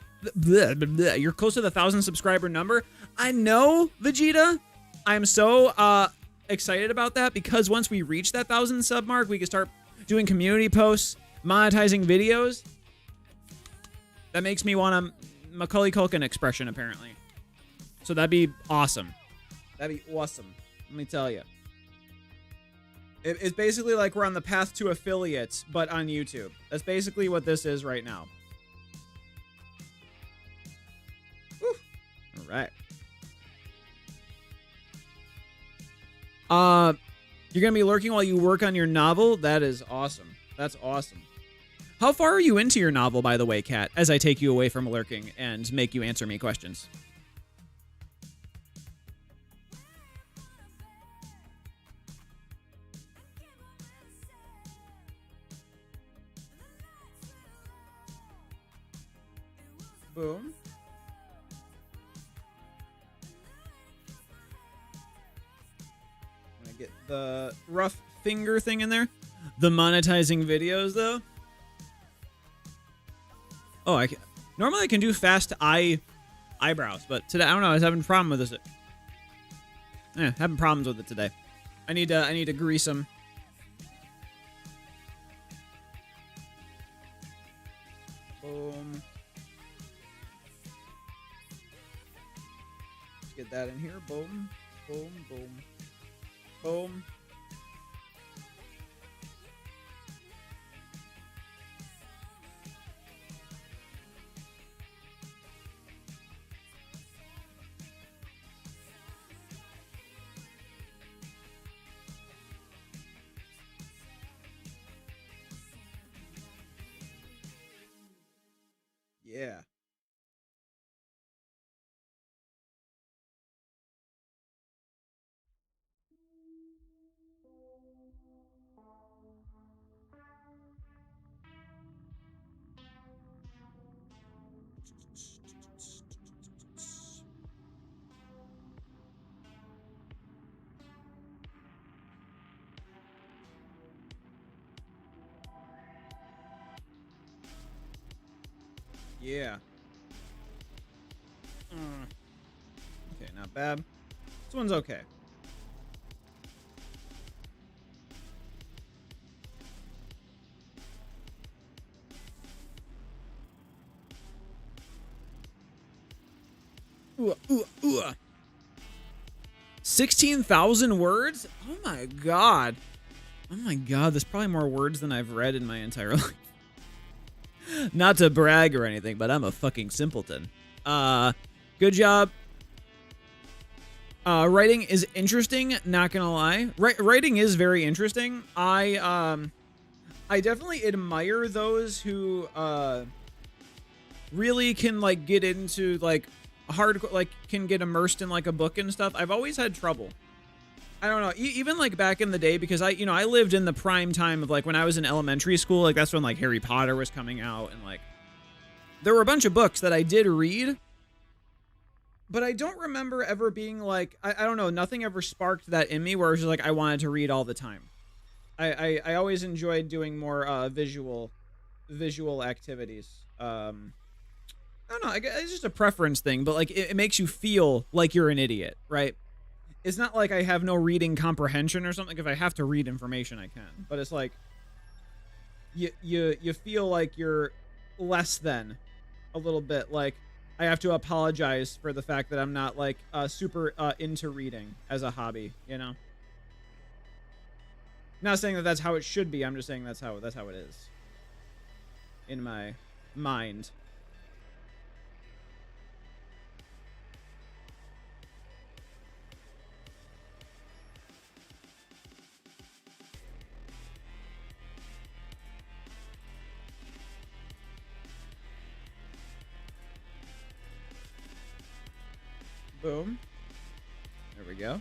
you're close to the 1,000 subscriber number. I know, Vegeta. I'm so excited about that because once we reach that 1,000 sub mark, we can start doing community posts, monetizing videos. That makes me want a Macaulay Culkin expression, apparently. So that'd be awesome. That'd be awesome. Let me tell you. It's basically like we're on the path to affiliates, but on YouTube. That's basically what this is right now. Whew. All right. You're gonna be lurking while you work on your novel? That is awesome. That's awesome. How far are you into your novel, by the way, Kat, as I take you away from lurking and make you answer me questions? Boom. I'm gonna get the rough finger thing in there. The monetizing videos, though. Oh, normally I can do fast eyebrows, but today I don't know. I was having a problem with this. Yeah, having problems with it today. I need to grease them. Boom. Let's get that in here. Boom, boom, boom, boom. Yeah. Yeah. Okay, not bad. This one's okay. Ooh, ooh, ooh. 16,000 words? Oh my god. Oh my god, there's probably more words than I've read in my entire life. Not to brag or anything, but I'm a fucking simpleton. Good job. Writing is interesting, not gonna lie. Writing is very interesting. I definitely admire those who really can like get into like hardcore, like can get immersed in like a book and stuff. I've always had trouble. I don't know, even like back in the day, because I lived in the prime time of like when I was in elementary school, like that's when like Harry Potter was coming out, and like there were a bunch of books that I did read, but I don't remember ever being like, I don't know, nothing ever sparked that in me where it was just like I wanted to read all the time. I always enjoyed doing more visual activities. I don't know, it's just a preference thing, but like it makes you feel like you're an idiot, right? It's not like I have no reading comprehension or something. If I have to read information, I can. But it's like you feel like you're less than a little bit. Like I have to apologize for the fact that I'm not like super into reading as a hobby. You know. Not saying that that's how it should be. I'm just saying that's how it is in my mind. Boom. There we go.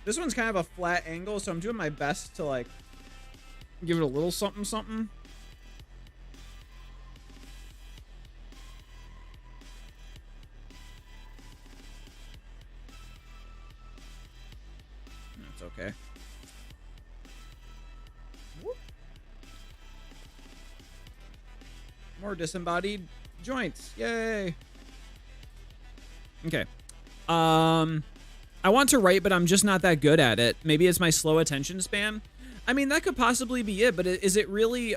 This one's kind of a flat angle, so I'm doing my best to like give it a little something something. Okay. Whoop. More disembodied joints. Yay. Okay. I want to write, but I'm just not that good at it. Maybe it's my slow attention span. I mean, that could possibly be it, but is it really,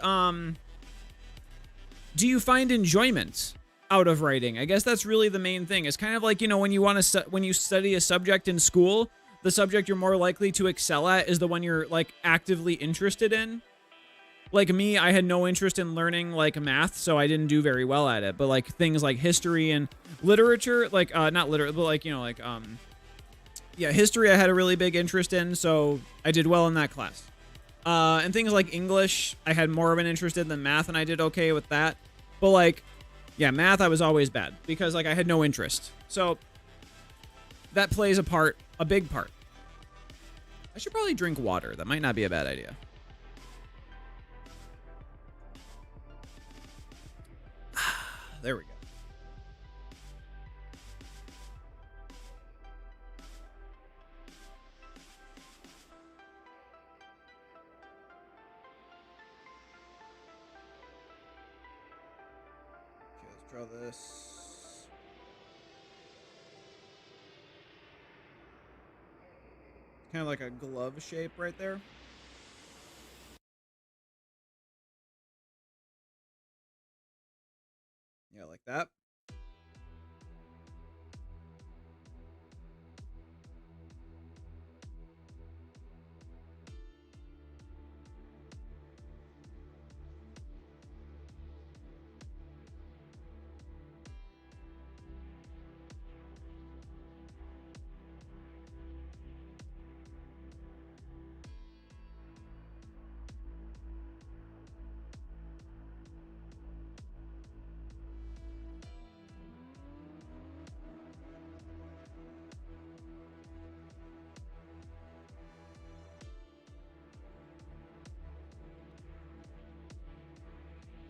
do you find enjoyment out of writing? I guess that's really the main thing. It's kind of like, you know, when you want to, when you study a subject in school, the subject you're more likely to excel at is the one you're like actively interested in. Like me, I had no interest in learning like math, so I didn't do very well at it. But like things like history and literature, like not literature, but like, you know, like yeah, history I had a really big interest in, so I did well in that class. And things like English, I had more of an interest in than math, and I did okay with that. But like, yeah, math I was always bad because like I had no interest. So that plays a part, a big part. I should probably drink water. That might not be a bad idea. There we go. Okay, let's draw this. Kind of like a glove shape right there. Yeah, like that.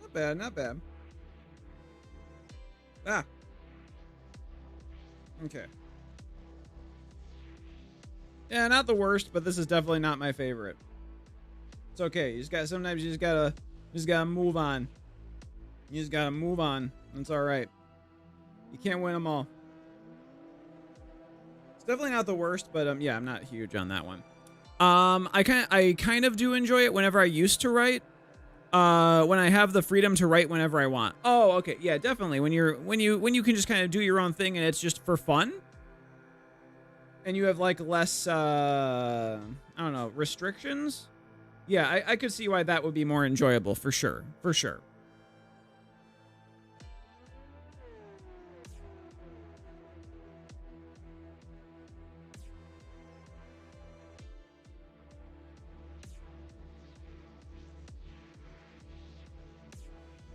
Not bad, not bad. Ah. Okay. Yeah, not the worst, but this is definitely not my favorite. It's okay. You just got, sometimes you just gotta move on. You just gotta move on. It's all right. You can't win them all. It's definitely not the worst, but yeah, I'm not huge on that one. I kind of do enjoy it whenever I used to write. When I have the freedom to write whenever I want. Oh, okay. Yeah, definitely. When you can just kind of do your own thing and it's just for fun. And you have like less, I don't know, restrictions. Yeah, I could see why that would be more enjoyable for sure. For sure.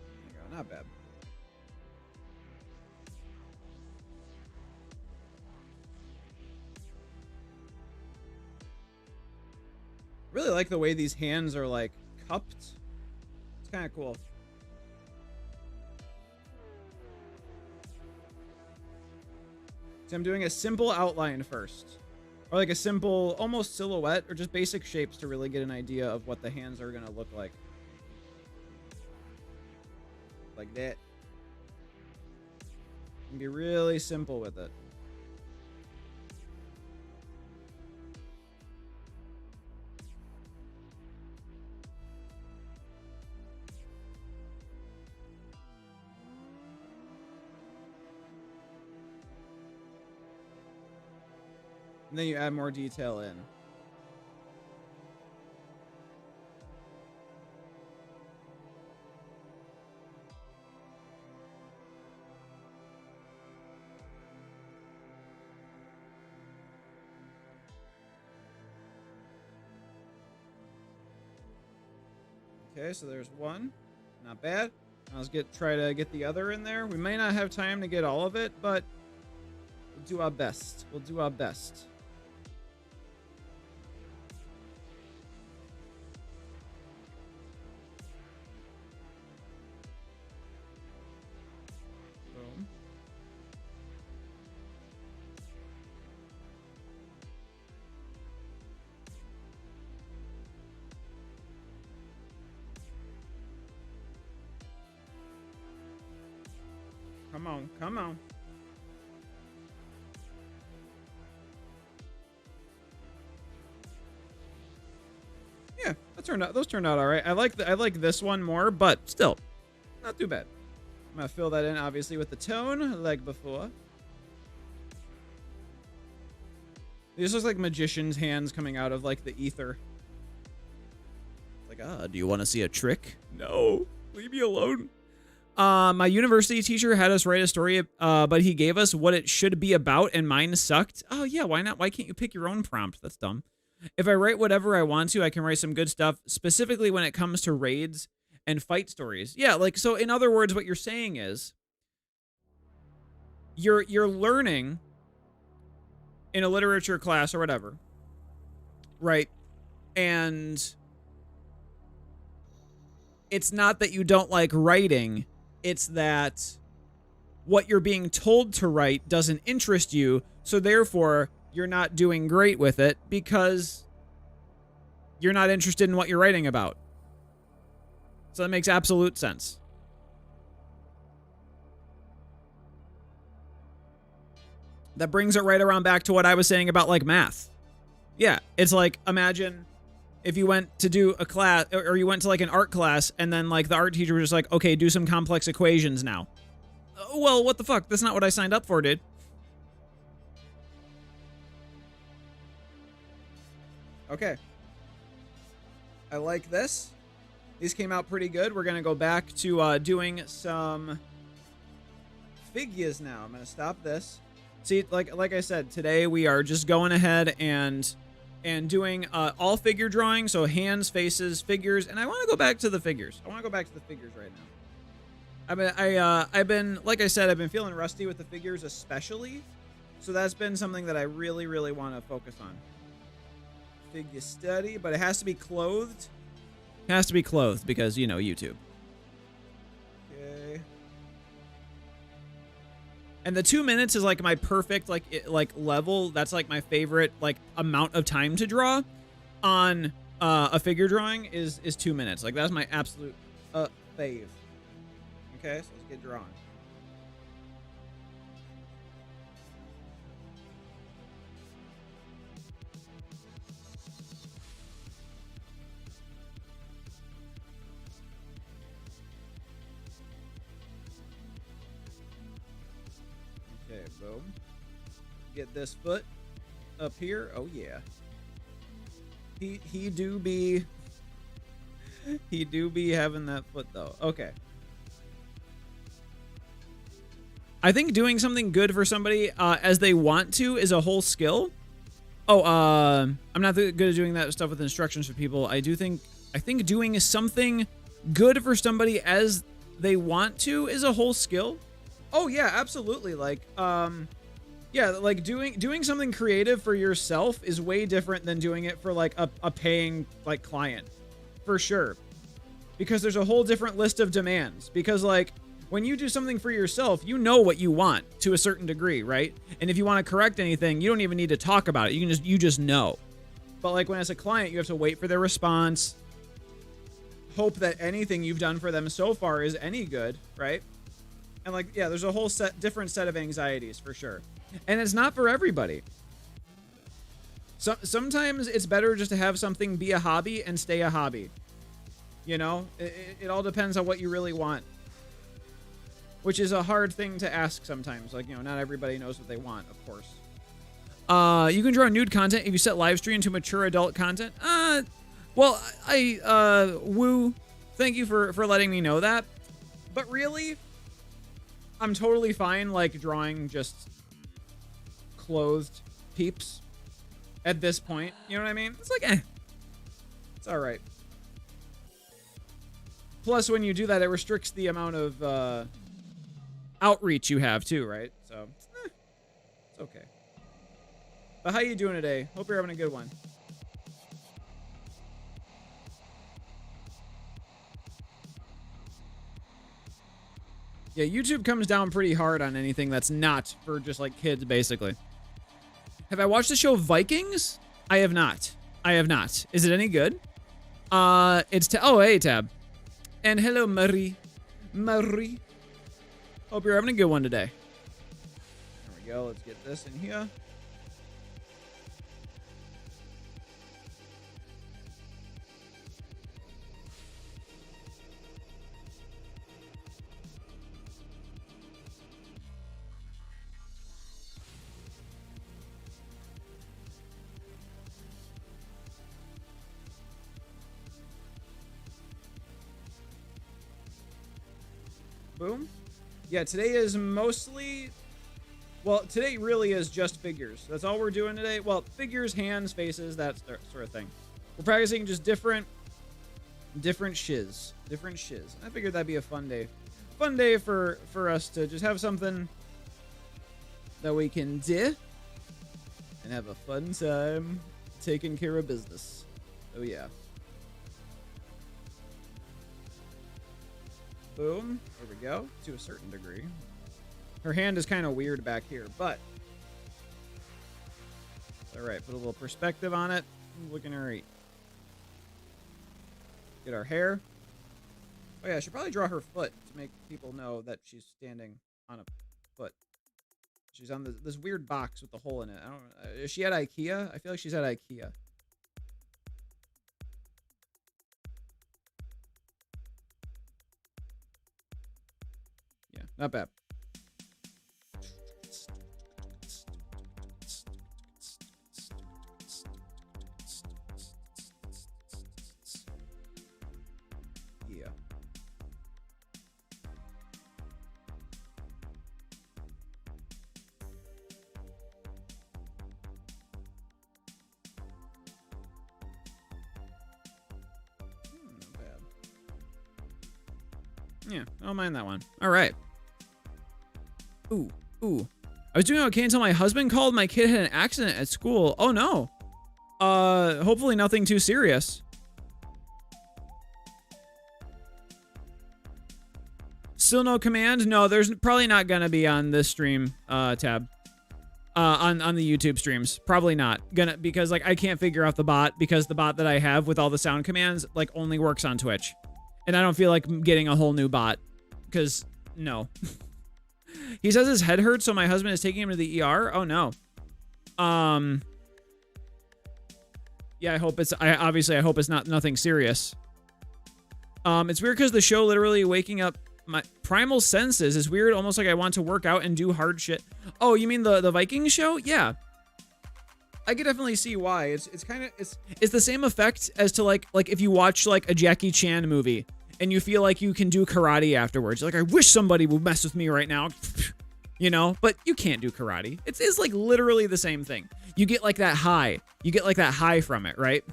There you go. Not bad. Really like the way these hands are like cupped. It's kind of cool. So I'm doing a simple outline first. Or like a simple, almost silhouette, or just basic shapes to really get an idea of what the hands are going to look like. Like that. And be really simple with it. And then you add more detail in. Okay, so there's one. Not bad. Now let's try to get the other in there. We may not have time to get all of it, but we'll do our best. We'll do our best. Boom. Come on, come on. Yeah, those turned out all right. I like this one more, but still, not too bad. I'm gonna fill that in obviously with the tone like before. These looks like magician's hands coming out of like the ether. Like, do you want to see a trick? No, leave me alone. My university teacher had us write a story, but he gave us what it should be about, and mine sucked. Oh yeah, why not? Why can't you pick your own prompt? That's dumb. If I write whatever I want to, I can write some good stuff, specifically when it comes to raids and fight stories. Yeah, like, so in other words, what you're saying is you're learning in a literature class or whatever, right? And it's not that you don't like writing, it's that what you're being told to write doesn't interest you, so therefore you're not doing great with it because you're not interested in what you're writing about. So that makes absolute sense. That brings it right around back to what I was saying about like math. Yeah, it's like, imagine if you went to do a class, or you went to like an art class, and then like the art teacher was just like, okay, do some complex equations now. Well, what the fuck? That's not what I signed up for, dude. Okay. I like this. These came out pretty good. We're gonna go back to doing some figures now. I'm gonna stop this. See, like I said, today we are just going ahead and doing all figure drawing, so hands, faces, figures, and I want to go back to the figures. I want to go back to the figures right now. I've been, like I said, I've been feeling rusty with the figures especially, so that's been something that I really, really want to focus on. Figure study, but it has to be clothed. It has to be clothed because, you know, YouTube. Okay. And the 2 minutes is like my perfect like level. That's like my favorite like amount of time to draw on a figure drawing is 2 minutes. Like that's my absolute fave. Okay, so let's get drawing. Okay, boom. Get this foot up here. Oh yeah. He do be having that foot though. Okay. I think doing something good for somebody as they want to is a whole skill. Oh, I'm not good at doing that stuff with instructions for people. I think doing something good for somebody as they want to is a whole skill. Oh yeah, absolutely. Like, yeah, like doing something creative for yourself is way different than doing it for like a paying like client, for sure. Because there's a whole different list of demands. Because like when you do something for yourself, you know what you want to a certain degree, right? And if you want to correct anything, you don't even need to talk about it. You just know. But like when it's a client, you have to wait for their response, hope that anything you've done for them so far is any good, right? And like, yeah, there's a whole different set of anxieties for sure. And it's not for everybody. So sometimes it's better just to have something be a hobby and stay a hobby. You know, it all depends on what you really want. Which is a hard thing to ask sometimes. Like, you know, not everybody knows what they want, of course. You can draw nude content if you set live stream to mature adult content. Well, Woo, thank you for letting me know that. But really, I'm totally fine, like, drawing just clothed peeps at this point. You know what I mean? It's like, it's all right. Plus, when you do that, it restricts the amount of outreach you have, too, right? So, it's okay. But how you doing today? Hope you're having a good one. Yeah, YouTube comes down pretty hard on anything that's not for just like kids, basically. Have I watched the show Vikings? I have not. I have not. Is it any good? It's oh, hey, Tab. And hello, Marie. Marie. Hope you're having a good one today. There we go. Let's get this in here. Boom. Yeah, today is mostly... Well, today really is just figures. That's all we're doing today. Well, figures, hands, faces, that sort of thing. We're practicing just different shiz. Different shiz. I figured that'd be a fun day. Fun day for us to just have something that we can do and have a fun time taking care of business. Oh, yeah. Boom. There we go. To a certain degree. Her hand is kind of weird back here, but... Alright, put a little perspective on it. Looking alright. Get our hair. Oh yeah, I should probably draw her foot to make people know that she's standing on a foot. She's on this weird box with the hole in it. I don't. Is she at IKEA? I feel like she's at IKEA. Yeah, not bad. Yeah. Not bad. Yeah, I don't mind that one. All right. Ooh. I was doing okay until my husband called. My kid had an accident at school. Oh no. Hopefully nothing too serious. Still no command? No, there's probably not gonna be on this stream, tab. On the YouTube streams. Probably not. Because like I can't figure out the bot because the bot that I have with all the sound commands like only works on Twitch. And I don't feel like getting a whole new bot. Because no. He says his head hurts, so my husband is taking him to the ER. Oh no. Yeah, I hope it's I hope it's nothing serious. It's weird because the show literally waking up my primal senses is weird, almost like I want to work out and do hard shit. Oh, you mean the Viking show? Yeah. I could definitely see why. It's kind of it's the same effect as to like if you watch like a Jackie Chan movie and you feel like you can do karate afterwards. You're like, I wish somebody would mess with me right now. You know, but you can't do karate. It's like literally the same thing. You get like that high. You get like that high from it, right?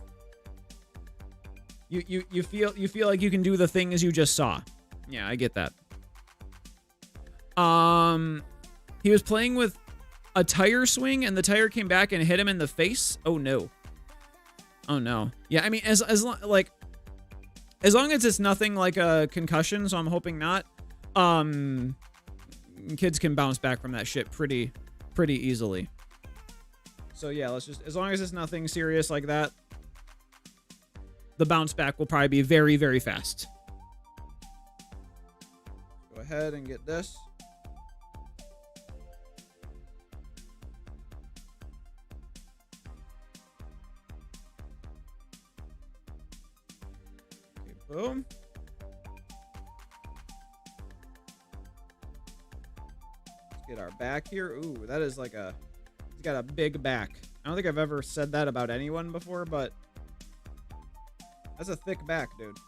You feel like you can do the things you just saw. Yeah, I get that. He was playing with a tire swing and the tire came back and hit him in the face. Oh no. Oh no. Yeah, I mean as long as it's nothing like a concussion, so I'm hoping not. Kids can bounce back from that shit pretty easily. So yeah, let's just, as long as it's nothing serious like that, the bounce back will probably be very, very fast. Go ahead and get this. Okay, boom. Get our back here. Ooh, that is like he's got a big back. I don't think I've ever said that about anyone before, but that's a thick back, dude.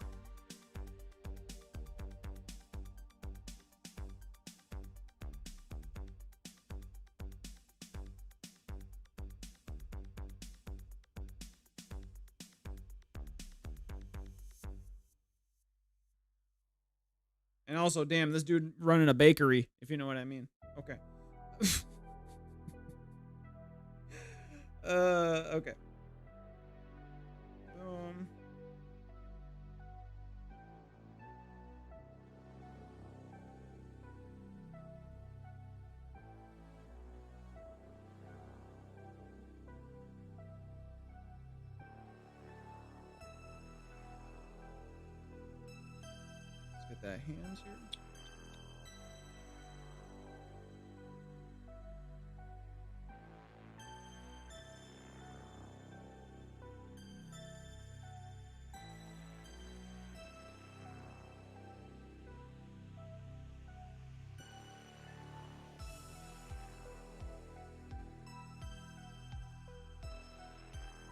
And also, damn, this dude running a bakery, if you know what I mean. Okay. Okay. Let's get that hands here.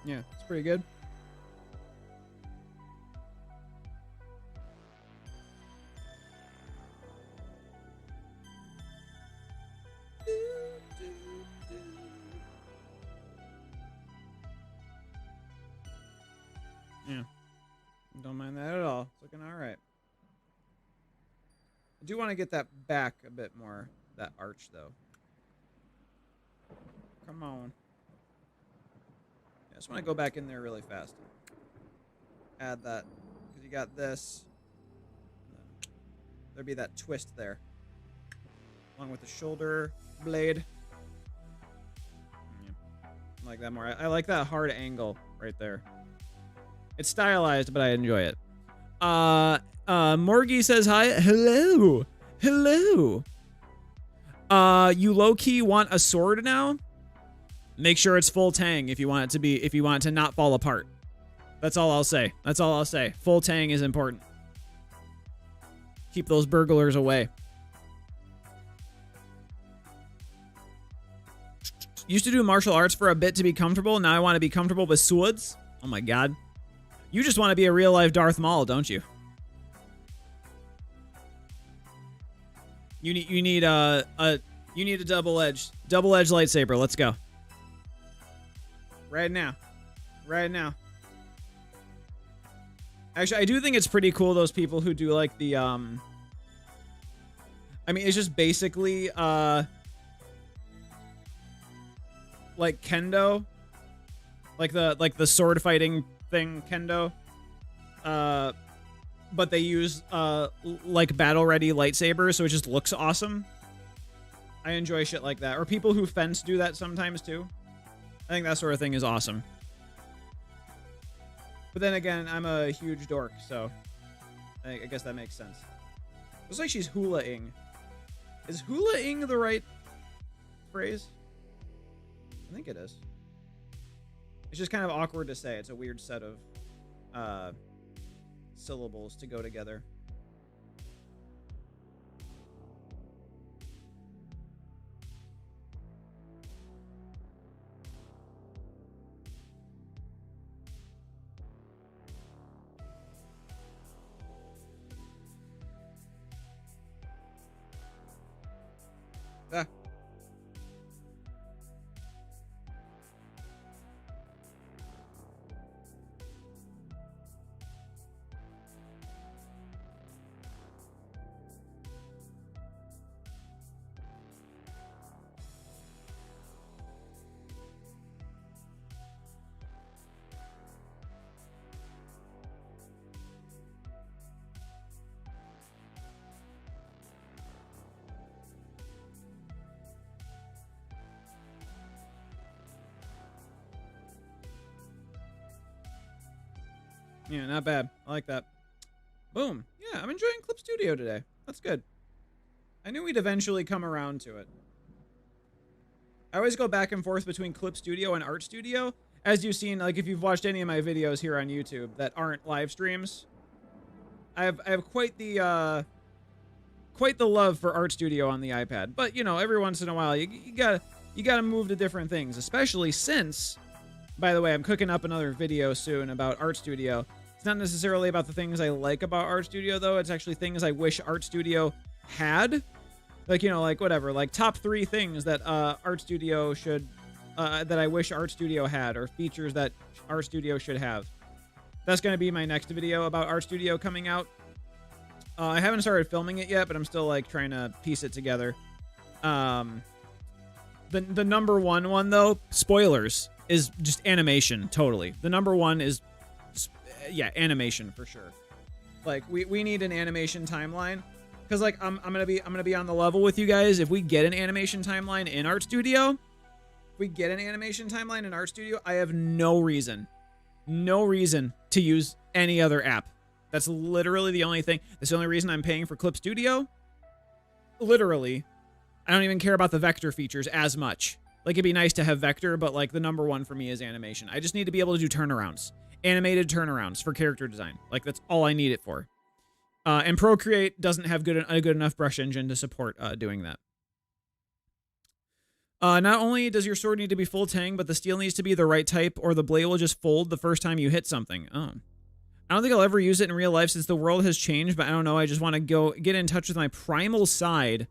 Yeah, it's pretty good. Yeah. Don't mind that at all. It's looking all right. I do want to get that back a bit more, that arch, though. Come on. I just want to go back in there really fast. Add that. Because you got this. There'd be that twist there. Along with the shoulder blade. Yeah. I like that more. I like that hard angle right there. It's stylized, but I enjoy it. Morgie says hi. Hello. Hello. You low-key want a sword now? Make sure it's full tang if you want it to be, if you want it to not fall apart. That's all I'll say. That's all I'll say. Full tang is important. Keep those burglars away. Used to do martial arts for a bit to be comfortable. Now I want to be comfortable with swords. Oh my god. You just want to be a real-life Darth Maul, don't you? You need a double-edged lightsaber. Let's go. Right now. Right now. Actually, I do think it's pretty cool, those people who do, like, the, I mean, it's just basically, like, kendo. Like the sword fighting thing, kendo. But they use, like, battle-ready lightsabers, so it just looks awesome. I enjoy shit like that. Or people who fence do that sometimes, too. I think that sort of thing is awesome. But then again, I'm a huge dork, so I guess that makes sense. Looks like she's hula-ing. Is hula-ing the right phrase? I think it is. It's just kind of awkward to say. It's a weird set of syllables to go together. Ah. Yeah, not bad. I like that. Boom. Yeah, I'm enjoying Clip Studio today. That's good. I knew we'd eventually come around to it. I always go back and forth between Clip Studio and Art Studio. As you've seen, like if you've watched any of my videos here on YouTube that aren't live streams, I have quite the love for Art Studio on the iPad. But you know, every once in a while, you gotta move to different things, especially since, by the way, I'm cooking up another video soon about Art Studio. It's not necessarily about the things I like about Art Studio, though. It's actually things I wish Art Studio had. Like, you know, like, whatever. Like, top 3 things that Art Studio should... that I wish Art Studio had, or features that Art Studio should have. That's going to be my next video about Art Studio coming out. I haven't started filming it yet, but I'm still, like, trying to piece it together. The number one, though, spoilers, is just animation, totally. The number one is... yeah, animation for sure. Like we need an animation timeline, because like I'm gonna be on the level with you guys. If we get an animation timeline in Art Studio, I have no reason to use any other app. That's literally the only thing. That's the only reason I'm paying for Clip Studio. Literally, I don't even care about the vector features as much. Like, it'd be nice to have vector, but like the number one for me is animation. I just need to be able to do turnarounds. Animated turnarounds for character design. Like, that's all I need it for. And Procreate doesn't have a good enough brush engine to support doing that. Not only does your sword need to be full tang, but the steel needs to be the right type, or the blade will just fold the first time you hit something. Oh. I don't think I'll ever use it in real life since the world has changed, but I don't know. I just want to get in touch with my primal side,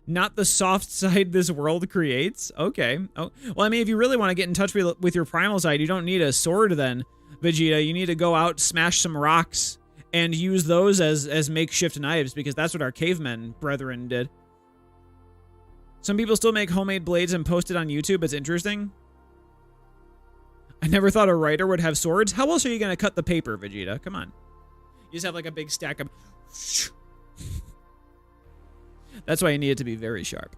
not the soft side this world creates. Okay. Oh, well, I mean, if you really want to get in touch with your primal side, you don't need a sword then, Vegeta. You need to go out, smash some rocks, and use those as makeshift knives, because that's what our cavemen brethren did. Some people still make homemade blades and post it on YouTube. It's interesting. I never thought a writer would have swords. How else are you going to cut the paper, Vegeta? Come on. You just have like a big stack of... That's why you need it to be very sharp.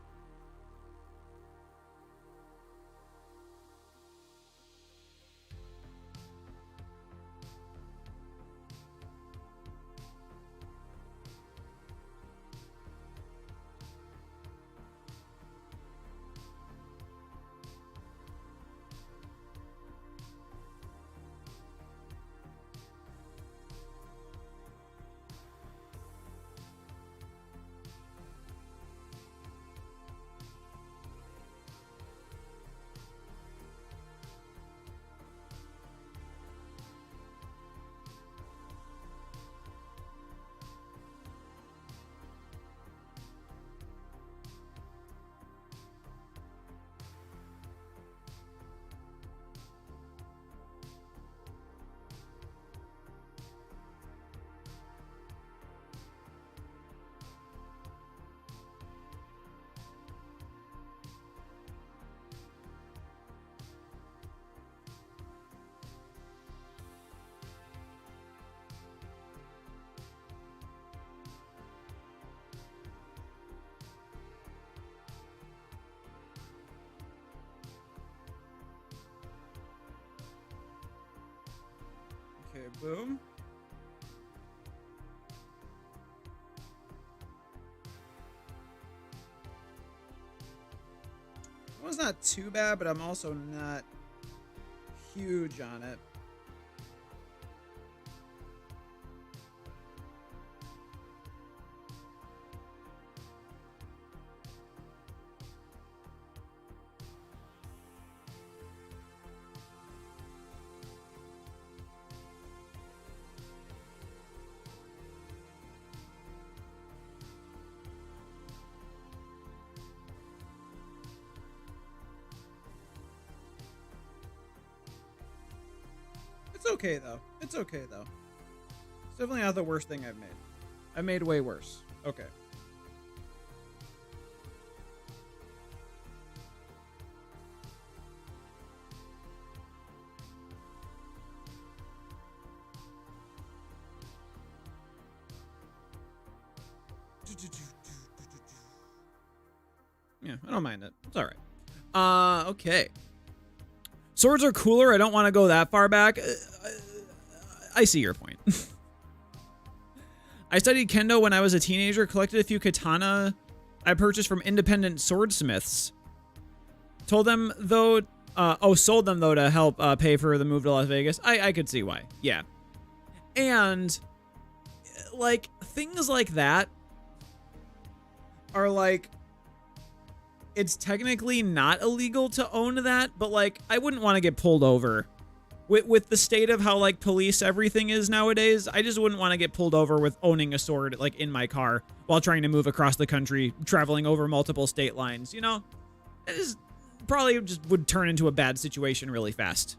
Okay, boom. That was not too bad, but I'm also not huge on it. It's okay, though. It's okay, though. It's definitely not the worst thing I've made. I've made way worse. Okay. Yeah, I don't mind it. It's all right. Okay. Swords are cooler. I don't want to go that far back. I see your point. I studied kendo when I was a teenager, collected a few katana I purchased from independent swordsmiths. Told them, though, sold them, though, to help pay for the move to Las Vegas. I could see why. Yeah. And, like, things like that are, like, it's technically not illegal to own that, but, like, I wouldn't want to get pulled over. With the state of how, like, police everything is nowadays, I just wouldn't want to get pulled over with owning a sword, like, in my car while trying to move across the country, traveling over multiple state lines, you know? It is probably just would turn into a bad situation really fast.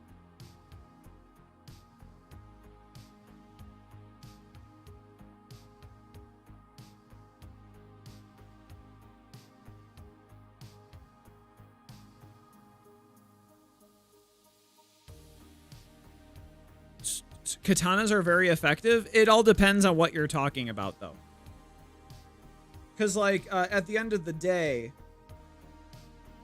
Katanas are very effective. It all depends on what you're talking about, though. Because, like, at the end of the day,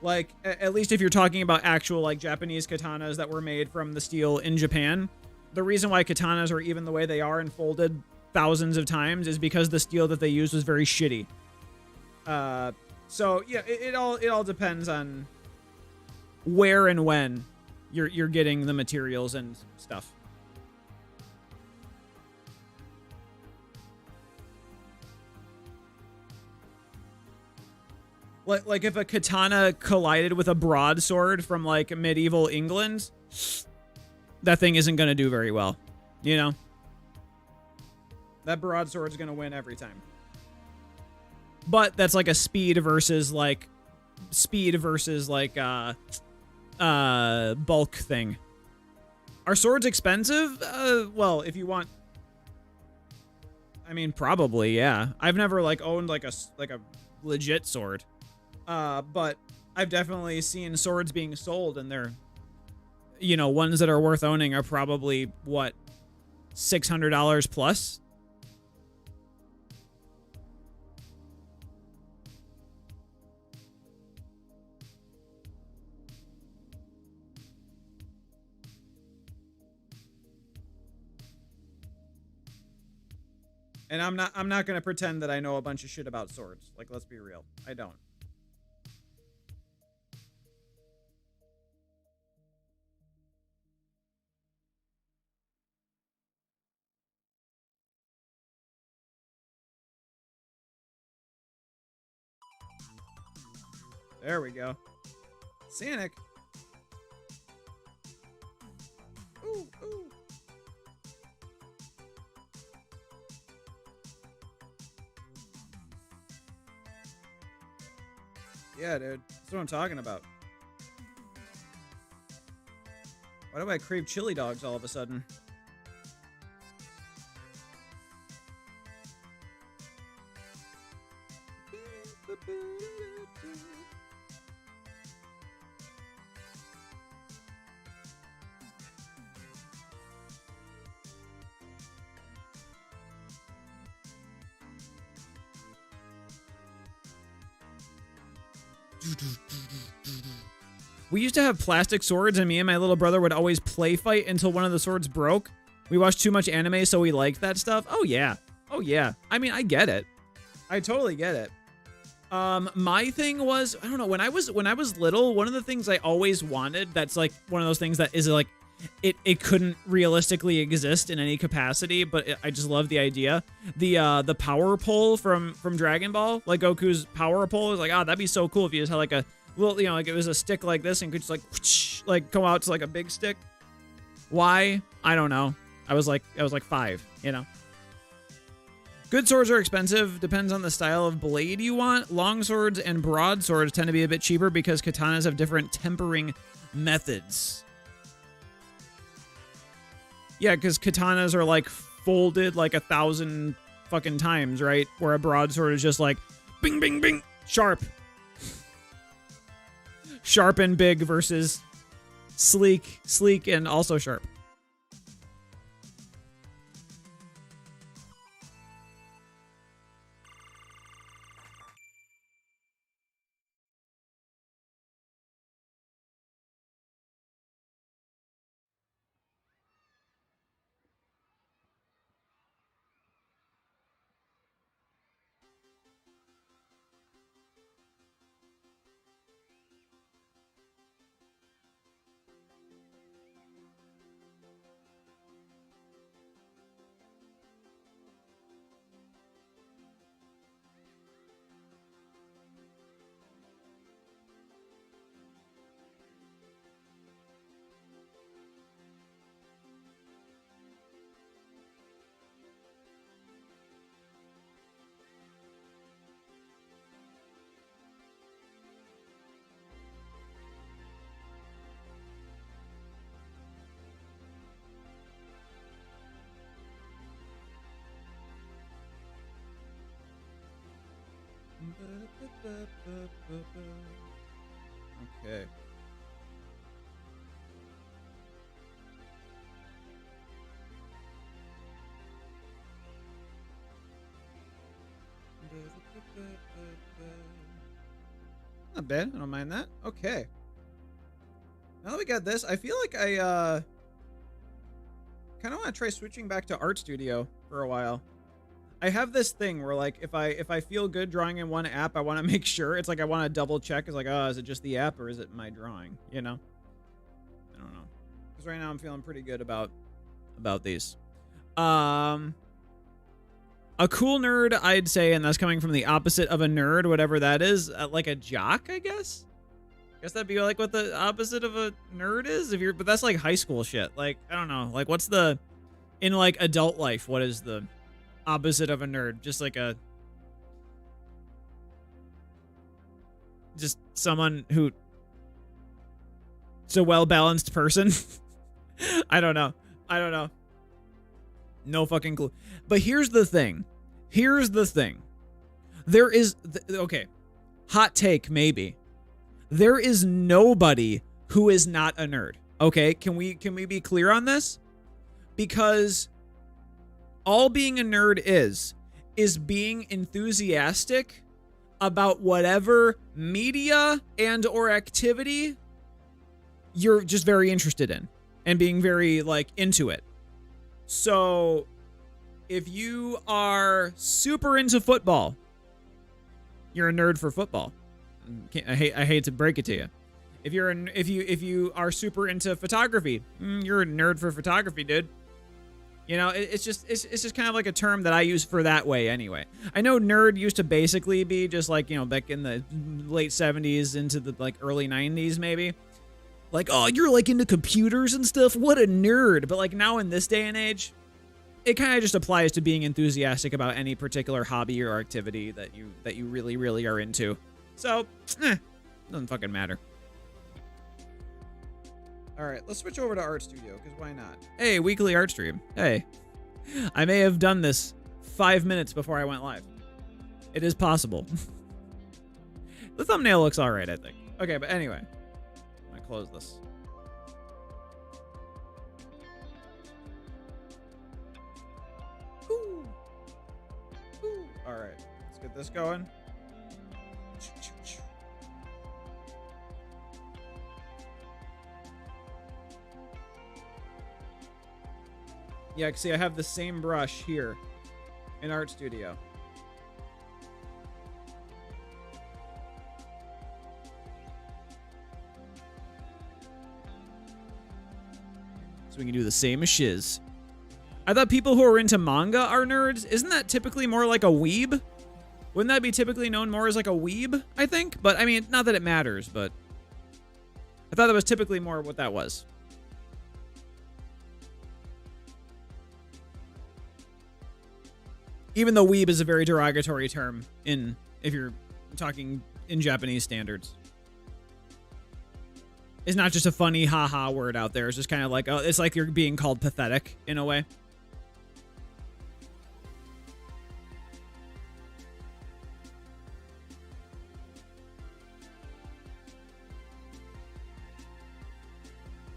like, at least if you're talking about actual, like, Japanese katanas that were made from the steel in Japan, the reason why katanas are even the way they are and folded thousands of times is because the steel that they used was very shitty. So, yeah, it all depends on where and when you're getting the materials and stuff. like if a katana collided with a broadsword from like medieval England, that thing isn't going to do very well, you know? That broadsword's going to win every time. But that's like a speed versus like bulk thing. Are swords expensive? Well, if you want, I mean, probably, yeah. I've never like owned like a legit sword. But I've definitely seen swords being sold, and they're, you know, ones that are worth owning are probably what, $600 plus. And I'm not going to pretend that I know a bunch of shit about swords. Like, let's be real. I don't. There we go. Sanic. Ooh, ooh. Yeah, dude. That's what I'm talking about. Why do I crave chili dogs all of a sudden? We used to have plastic swords, and me and my little brother would always play fight until one of the swords broke. We watched too much anime, so we liked that stuff. Oh yeah. Oh yeah. I mean, I get it. I totally get it. My thing was, I don't know, when I was little, one of the things I always wanted, that's like one of those things that is like, it couldn't realistically exist in any capacity, but I just love the idea. The power pole from Dragon Ball, like Goku's power pole, is like, oh, that'd be so cool if you just had like a little, you know, like it was a stick like this and could just like whoosh, like come out to like a big stick. Why? I don't know. I was like 5, you know. Good swords are expensive. Depends on the style of blade you want. Long swords and broadswords tend to be a bit cheaper because katanas have different tempering methods. Yeah, because katanas are like folded like 1,000 fucking times, right? Where a broadsword is just like bing, bing, bing, sharp. Sharp and big versus sleek and also sharp. Okay. Not bad. I don't mind that. Okay. Now that we got this, I feel like I kind of want to try switching back to Art Studio for a while. I have this thing where like if I feel good drawing in one app, I want to make sure. It's like I want to double check. It's like, oh, is it just the app or is it my drawing? You know? I don't know. Because right now I'm feeling pretty good about these. A cool nerd, I'd say, and that's coming from the opposite of a nerd, whatever that is, like a jock, I guess. Guess that'd be like what the opposite of a nerd is. But that's like high school shit. Like, I don't know. Like, what's the in like adult life? What is the opposite of a nerd? Just someone who's a well-balanced person. I don't know. No fucking clue. But here's the thing. There is okay. Hot take maybe. There is nobody who is not a nerd. Okay? Can we be clear on this? Because all being a nerd is being enthusiastic about whatever media and or activity you're just very interested in and being very like into it. So if you are super into football, you're a nerd for football. I hate to break it to you. If you are super into photography, you're a nerd for photography, dude. You know, it's just kind of like a term that I use for that way anyway. I know nerd used to basically be just like, you know, back in the late 70s into the like early 90s maybe. Like, oh, you're like into computers and stuff? What a nerd. But like now in this day and age, it kind of just applies to being enthusiastic about any particular hobby or activity that you really, really are into. So, doesn't fucking matter. All right, let's switch over to Art Studio, because why not? Hey, weekly art stream. Hey, I may have done this 5 minutes before I went live. It is possible. The thumbnail looks all right, I think. Okay, but anyway, I'm gonna close this. Ooh. Ooh. All right, let's get this going. Yeah, see, I have the same brush here in Art Studio. So we can do the same as shiz. I thought people who are into manga are nerds. Isn't that typically more like a weeb? Wouldn't that be typically known more as like a weeb, I think? But, I mean, not that it matters, but I thought that was typically more what that was. Even though weeb is a very derogatory term if you're talking in Japanese standards. It's not just a funny haha word out there. It's just kind of like, it's like you're being called pathetic in a way.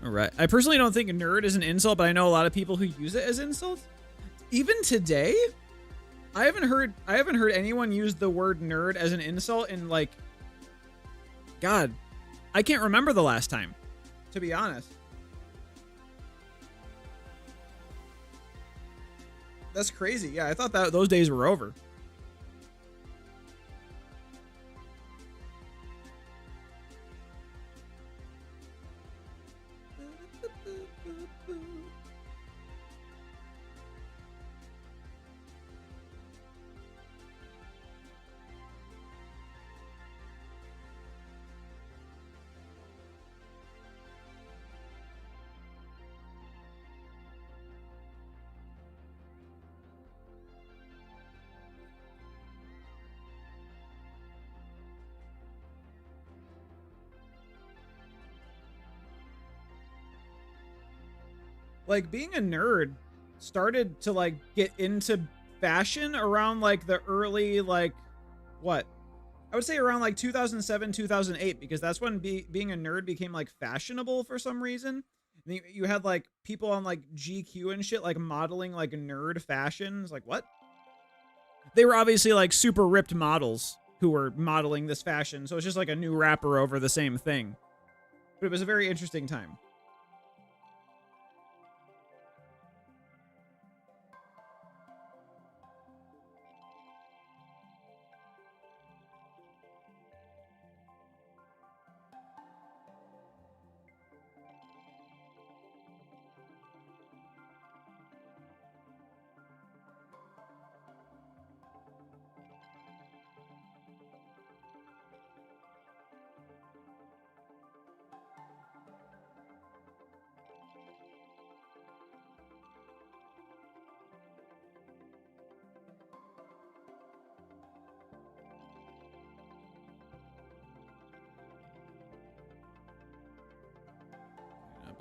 All right. I personally don't think nerd is an insult, but I know a lot of people who use it as insult. Even today, I haven't heard anyone use the word nerd as an insult in like, God, I can't remember the last time, to be honest. That's crazy. Yeah, I thought that those days were over. Like, being a nerd started to like get into fashion around like the early, like, what? I would say around like 2007, 2008, because that's when being a nerd became like fashionable for some reason. And you had like people on like GQ and shit like modeling like nerd fashion. It's like, what? They were obviously like super ripped models who were modeling this fashion. So it's just like a new wrapper over the same thing. But it was a very interesting time.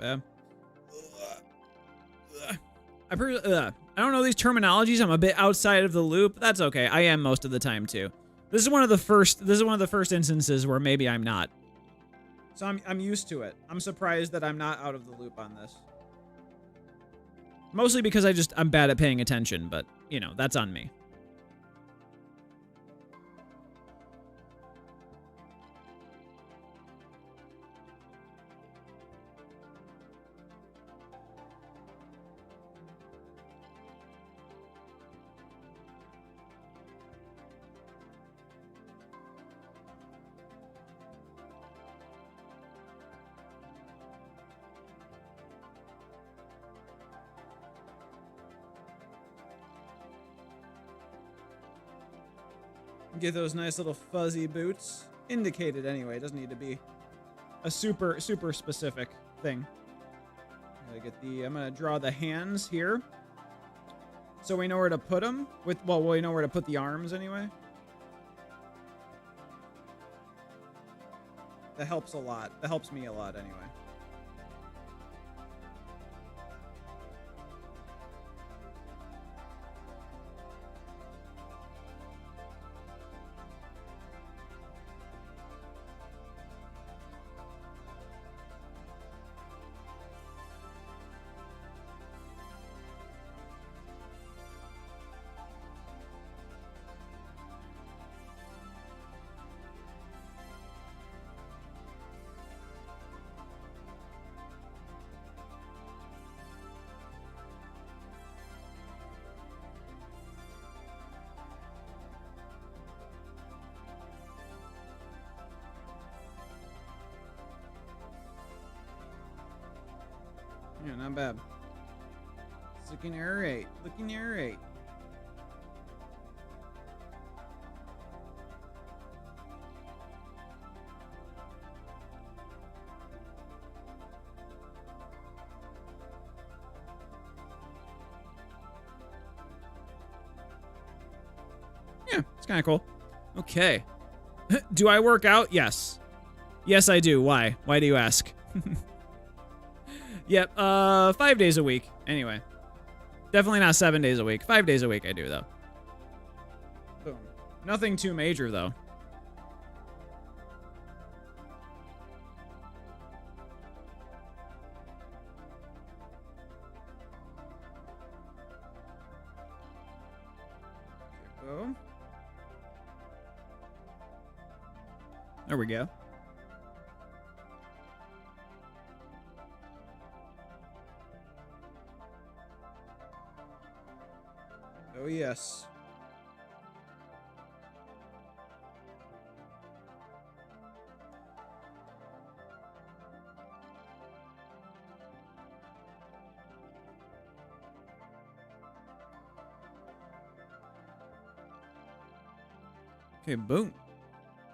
Not bad. I don't know these terminologies. I'm a bit outside of the loop. That's okay. I am most of the time too. This is one of the first instances where maybe I'm not. So I'm used to it. I'm surprised that I'm not out of the loop on this. Mostly because I'm bad at paying attention, but you know, that's on me. Get those nice little fuzzy boots. Indicated anyway. It doesn't need to be a super specific thing. I'm gonna draw the hands here. So we know where to put them. Well, we know where to put the arms anyway. That helps a lot. That helps me a lot anyway. Yeah, not bad. It's looking alright. Looking alright. Yeah, it's kind of cool. Okay. Do I work out? Yes. Yes, I do. Why? Why do you ask? Yep, 5 days a week. Anyway. Definitely not 7 days a week. 5 days a week I do, though. Boom. Nothing too major, though. Boom. There we go. Oh, yes. Okay, boom.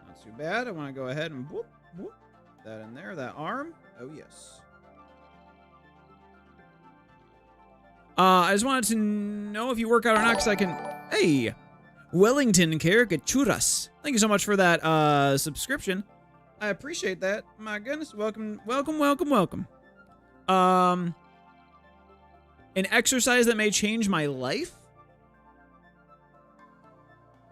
Not too bad. I want to go ahead and whoop, whoop. That in there, that arm. Oh, yes. I just wanted to know if you work out or not, because I can... Hey! Wellington Caricaturas. Thank you so much for that subscription. I appreciate that. My goodness. Welcome, welcome, welcome, welcome. An exercise that may change my life?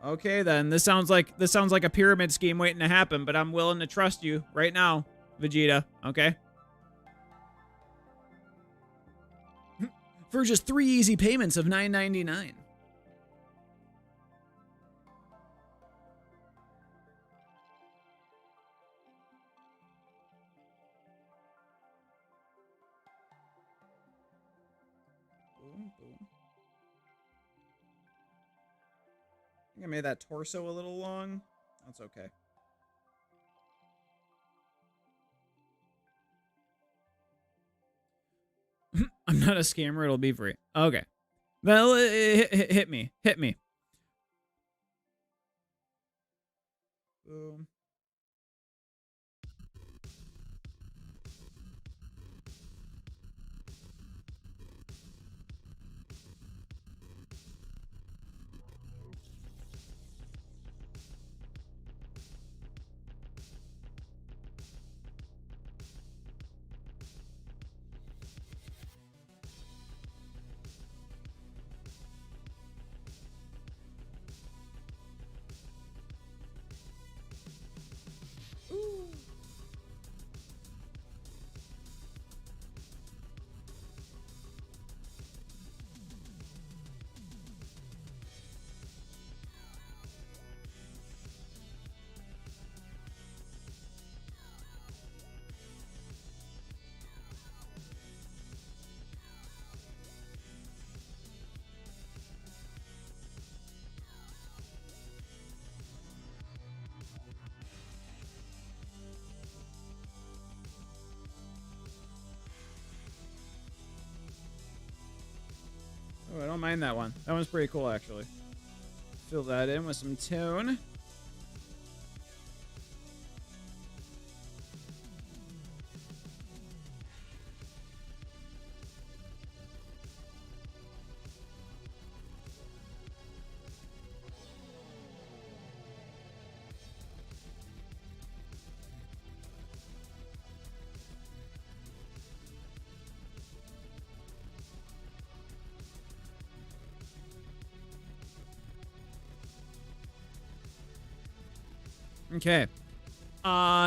Okay, then. This sounds like a pyramid scheme waiting to happen, but I'm willing to trust you right now, Vegeta. Okay? For just 3 easy payments of $9.99. Boom, boom. I think I made that torso a little long. That's okay. I'm not a scammer. It'll be free. Okay. Well, hit me. Hit me. Boom. Oh, I don't mind that one. That one's pretty cool, actually. Fill that in with some tone. Okay.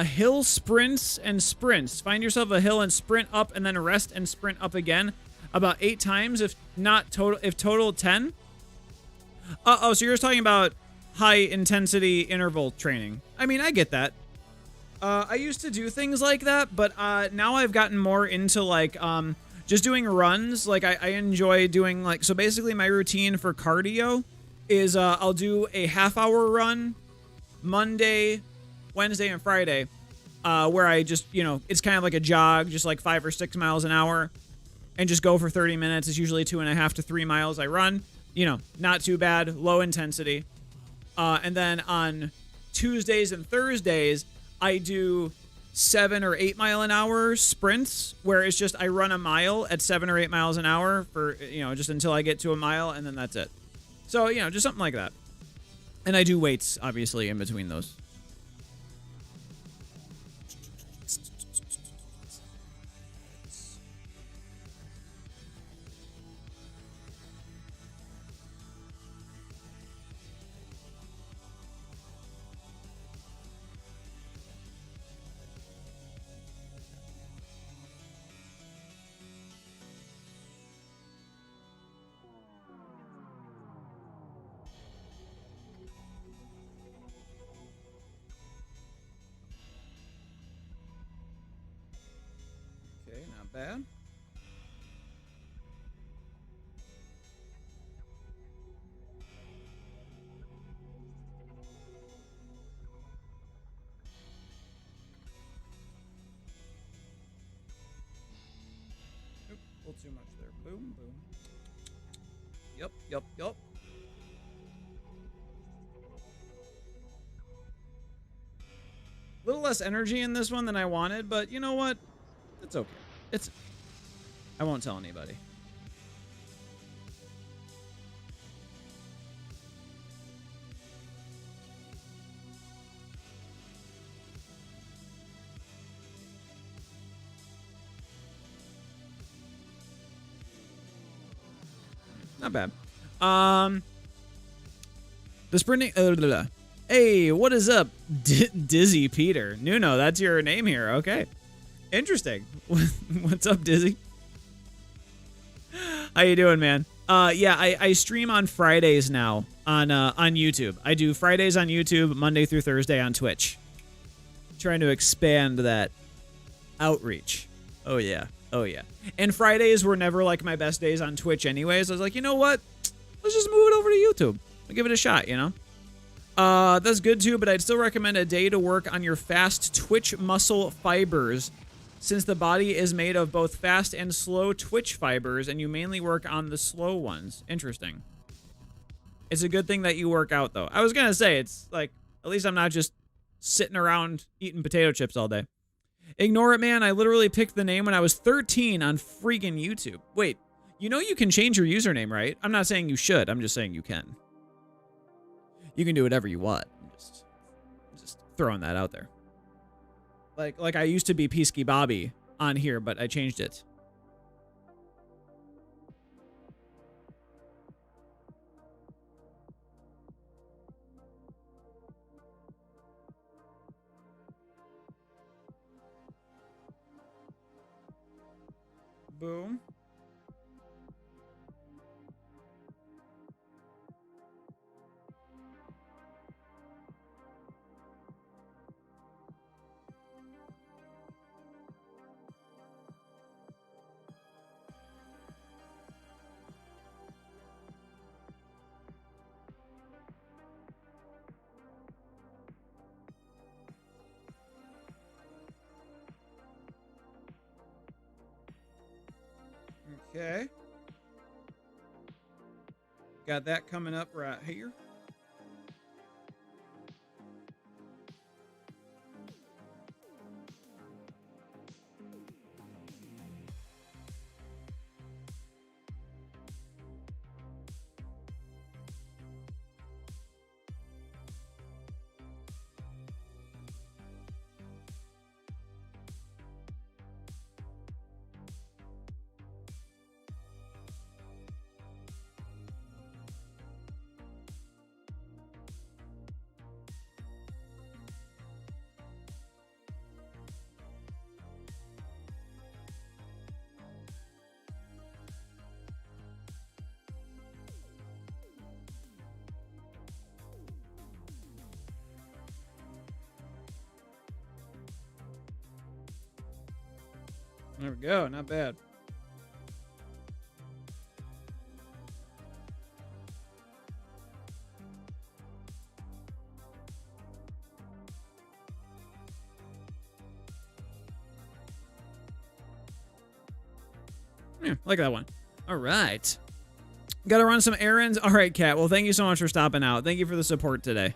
Hill sprints and sprints. Find yourself a hill and sprint up, and then rest and sprint up again about 8 times, if not total, if total 10. Oh, so you're just talking about high intensity interval training. I mean, I get that. I used to do things like that, but now I've gotten more into like just doing runs. Like I enjoy doing like, so basically my routine for cardio is I'll do a half-hour run Monday, Wednesday, and Friday, where I just, you know, it's kind of like a jog, just like 5 or 6 miles an hour, and just go for 30 minutes. It's usually 2.5 to 3 miles I run. You know, not too bad, low intensity. And then on Tuesdays and Thursdays, I do 7 or 8 mile an hour sprints, where it's just I run a mile at 7 or 8 miles an hour for, you know, just until I get to a mile, and then that's it. So, you know, just something like that. And I do weights, obviously, in between those. Okay, not bad. Oop, a little too much there. Boom, boom. Yup, yup, yup. A little less energy in this one than I wanted, but you know what? It's okay. I won't tell anybody. Not bad. The sprinting. Hey, what is up, Dizzy Peter? Nuno, that's your name here. Okay, interesting. What's up, Dizzy? How you doing, man? Yeah, I stream on Fridays now on YouTube. I do Fridays on YouTube, Monday through Thursday on Twitch. Trying to expand that outreach. Oh yeah, oh yeah. And Fridays were never like my best days on Twitch, anyways. I was like, you know what? Let's just move it over to YouTube. I'll give it a shot, you know. That's good too, but I'd still recommend a day to work on your fast twitch muscle fibers, since the body is made of both fast and slow twitch fibers, and you mainly work on the slow ones. Interesting. It's a good thing that you work out, though. I was gonna say, it's like, at least I'm not just sitting around eating potato chips all day. Ignore it, man. I literally picked the name when I was 13 on freaking YouTube. Wait, you know you can change your username, right? I'm not saying you should. I'm just saying you can. You can do whatever you want. Just throwing that out there. Like I used to be Peasky Bobby on here, but I changed it. Boom. Okay. Got that coming up right here. There we go. Not bad. Yeah, like that one. All right. Got to run some errands. All right, Kat. Well, thank you so much for stopping out. Thank you for the support today.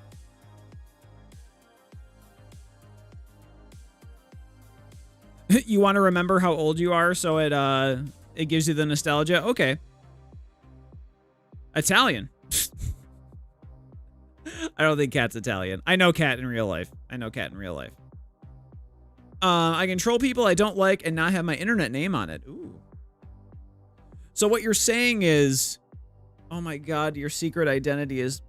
You want to remember how old you are, so it gives you the nostalgia? Okay. Italian. I don't think Kat's Italian. I know Kat in real life. I control people I don't like and not have my internet name on it. Ooh. So what you're saying is, oh my God, your secret identity is,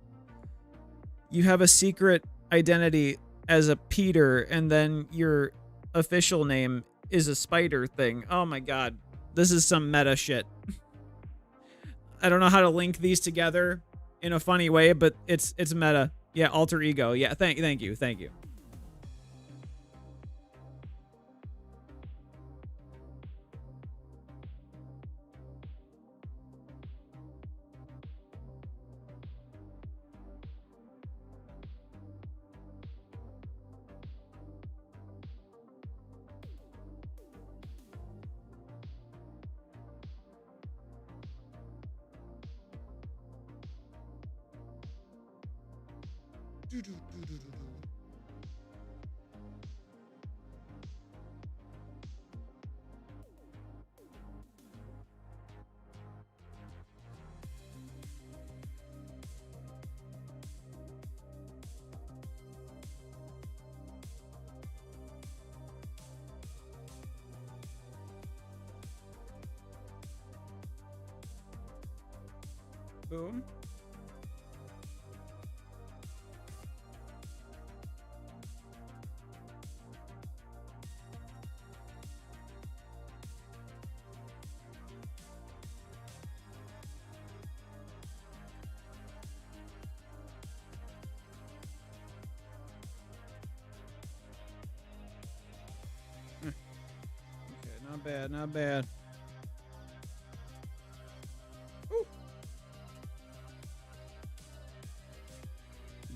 you have a secret identity as a Peter, and then your official name is a spider thing. Oh my God. This is some meta shit. I don't know how to link these together in a funny way, but it's meta. Yeah, alter ego. Yeah, thank you. Boom. Okay, not bad. Ooh.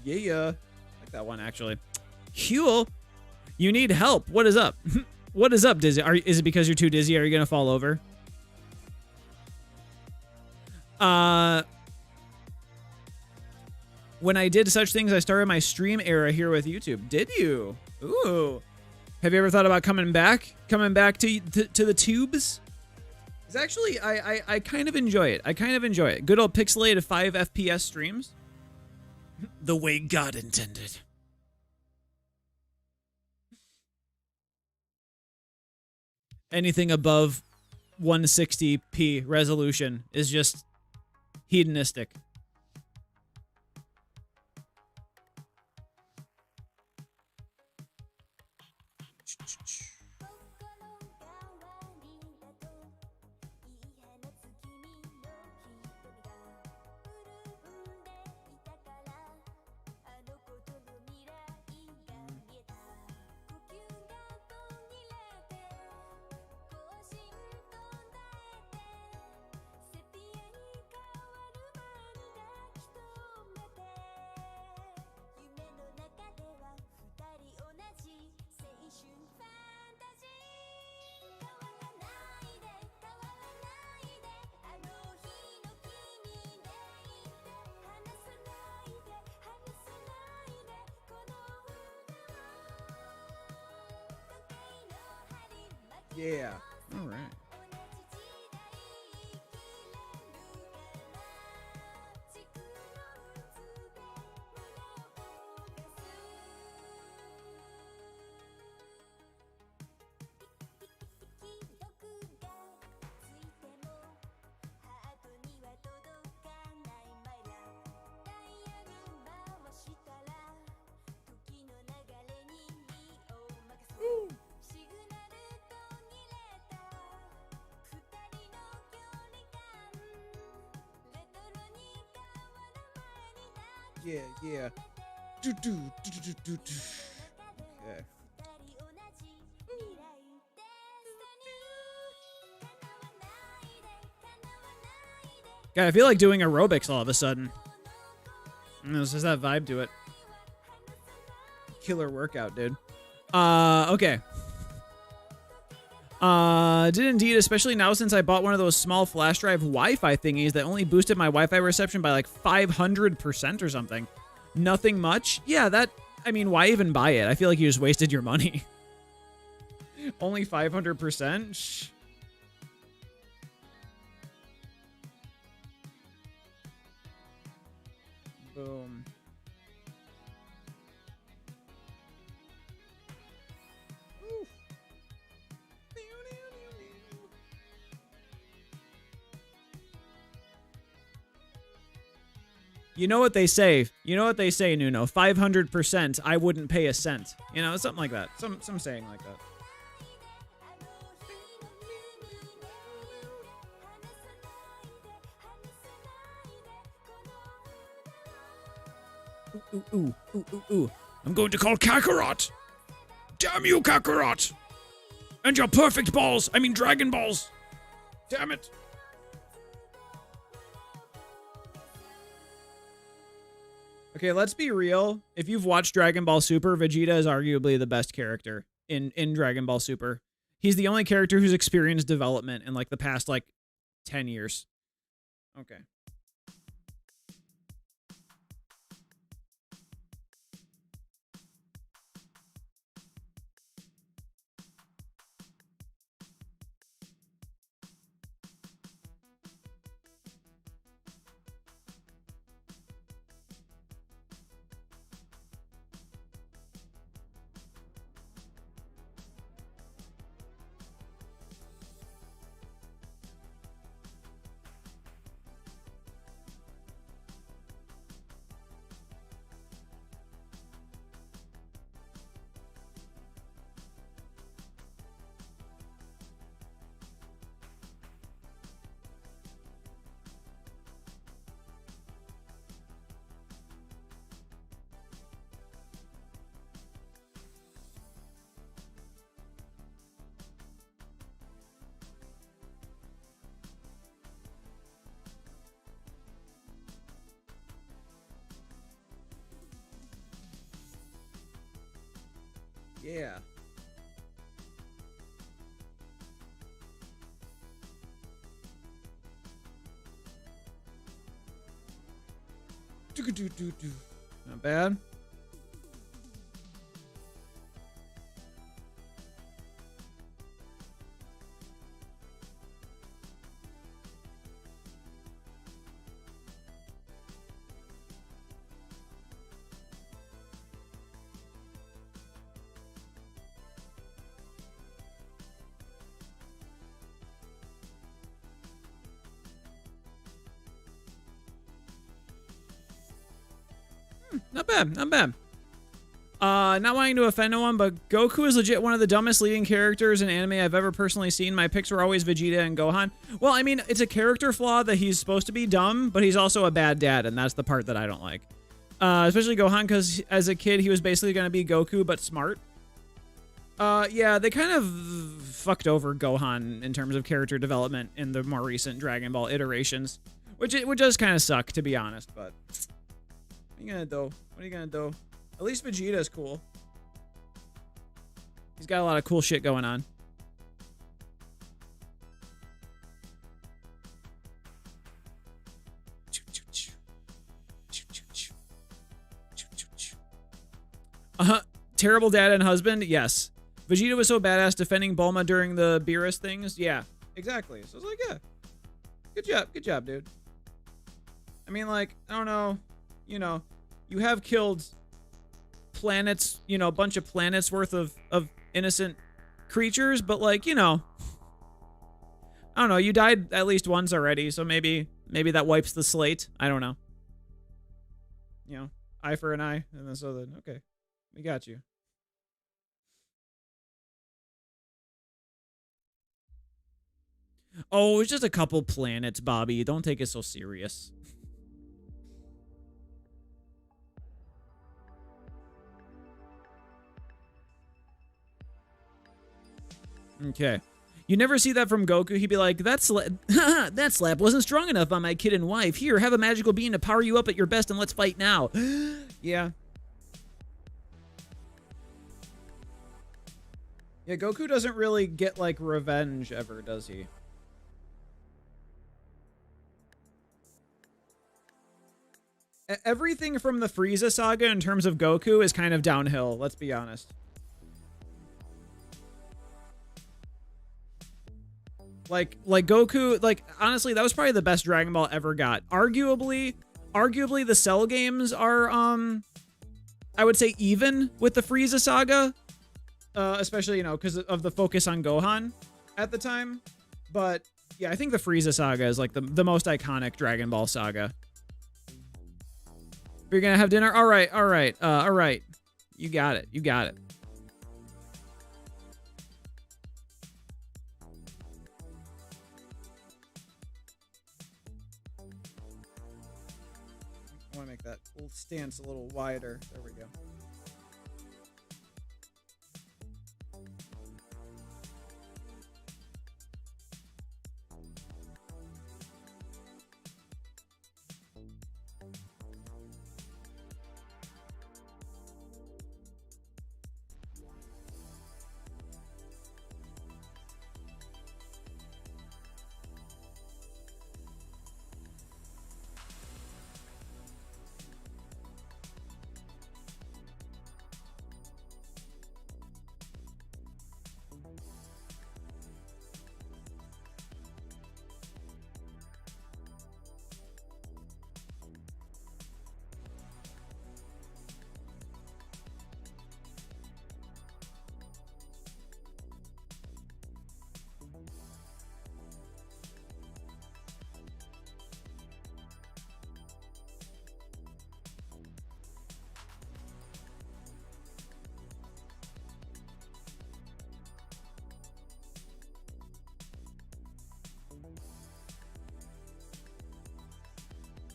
Yeah. Like that one, actually. Huel, you need help. What is up? What is up, Dizzy? Is it because you're too dizzy? Are you going to fall over? When I did such things, I started my stream era here with YouTube. Did you? Ooh. Have you ever thought about coming back? Coming back to the tubes? It's actually, I kind of enjoy it. Good old pixelated 5 FPS streams. The way God intended. Anything above 160p resolution is just hedonistic. Yeah. All right. Yeah, yeah. Okay. God, I feel like doing aerobics all of a sudden. There's just that vibe to it. Killer workout, dude. Okay. Did indeed, especially now since I bought one of those small flash drive Wi-Fi thingies that only boosted my Wi-Fi reception by like 500% or something. Nothing much. Yeah, that, I mean, why even buy it? I feel like you just wasted your money. Only 500%? Shh. Boom. You know what they say. You know what they say, Nuno. 500%, I wouldn't pay a cent. You know, something like that. Some saying like that. Ooh. I'm going to call Kakarot. Damn you, Kakarot. And your perfect balls. I mean, Dragon Balls. Damn it. Okay, let's be real. If you've watched Dragon Ball Super, Vegeta is arguably the best character in Dragon Ball Super. He's the only character who's experienced development in like the past like 10 years. Okay. Yeah. Not bad. Not bad, not bad. Not wanting to offend no one, but Goku is legit one of the dumbest leading characters in anime I've ever personally seen. My picks were always Vegeta and Gohan. Well, I mean, it's a character flaw that he's supposed to be dumb, but he's also a bad dad, and that's the part that I don't like. Especially Gohan, because as a kid, he was basically going to be Goku, but smart. Yeah, they kind of fucked over Gohan in terms of character development in the more recent Dragon Ball iterations, which does kind of suck, to be honest, but... What are you gonna do? What are you gonna do? At least Vegeta's cool. He's got a lot of cool shit going on. Terrible dad and husband? Yes. Vegeta was so badass defending Bulma during the Beerus things. Yeah, exactly. So I was like, yeah, good job, dude. I mean, like, I don't know, you know, you have killed planets, you know, a bunch of planets worth of innocent creatures, but like, you know, I don't know, you died at least once already, so maybe that wipes the slate. I don't know. You know, eye for an eye, and then so then, okay, we got you. Oh, it's just a couple planets, Bobby. Don't take it so serious. Okay. You never see that from Goku. He'd be like, that slap wasn't strong enough on my kid and wife. Here, have a magical being to power you up at your best and let's fight now. Yeah. Yeah, Goku doesn't really get, like, revenge ever, does he? Everything from the Frieza saga in terms of Goku is kind of downhill, let's be honest. Like Goku, like, honestly, that was probably the best Dragon Ball ever got. Arguably the Cell games are, I would say even with the Frieza saga. Especially, you know, because of the focus on Gohan at the time. But, yeah, I think the Frieza saga is, like, the most iconic Dragon Ball saga. You're gonna have dinner? All right. You got it. I want to make that stance a little wider. There we go.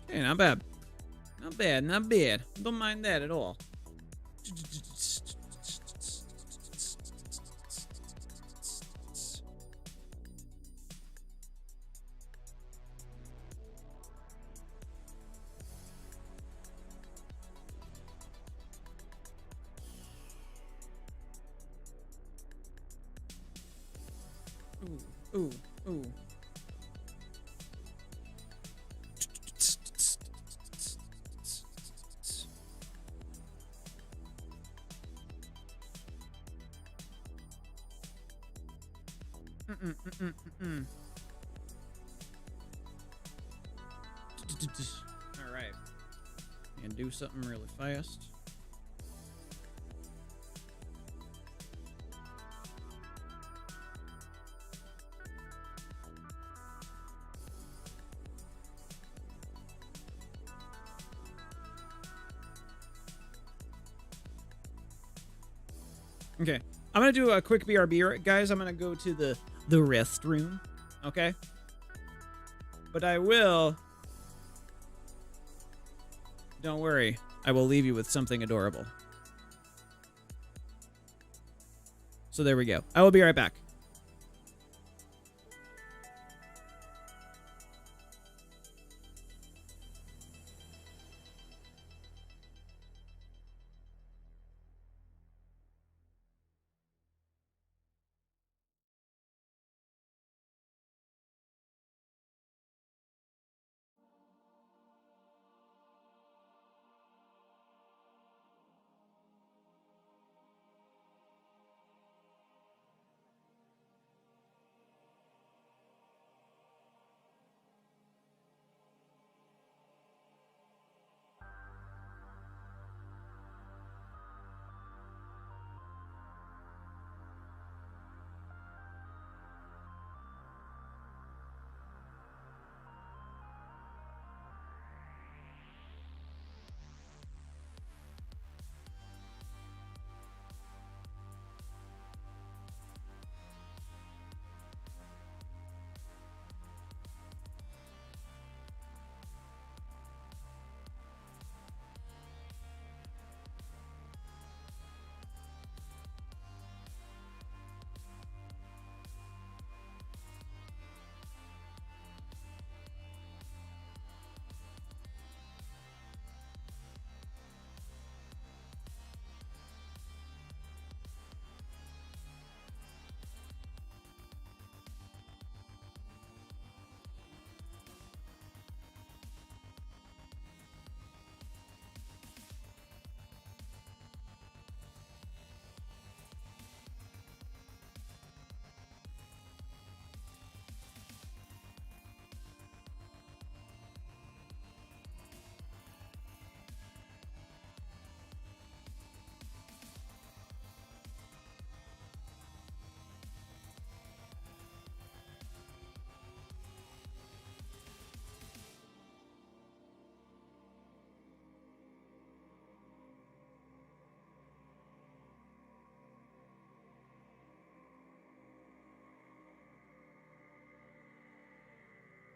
Hey, not bad. Not bad. Don't mind that at all. Ooh. All right. And do something really fast. Okay. I'm going to do a quick BRB, guys. I'm going to go to the restroom. Okay? But I will... Don't worry. I will leave you with something adorable. So there we go. I will be right back.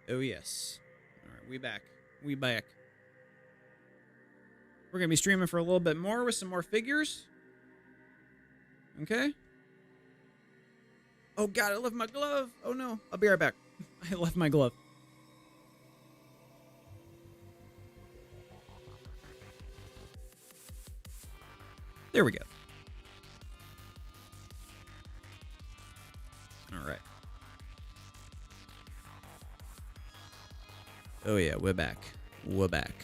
Oh, yes. All right, we back. We back. We're going to be streaming for a little bit more with some more figures. Okay. Oh, God, I left my glove. Oh, no. I'll be right back. I left my glove. There we go. All right. Oh, yeah, we're back. We're back.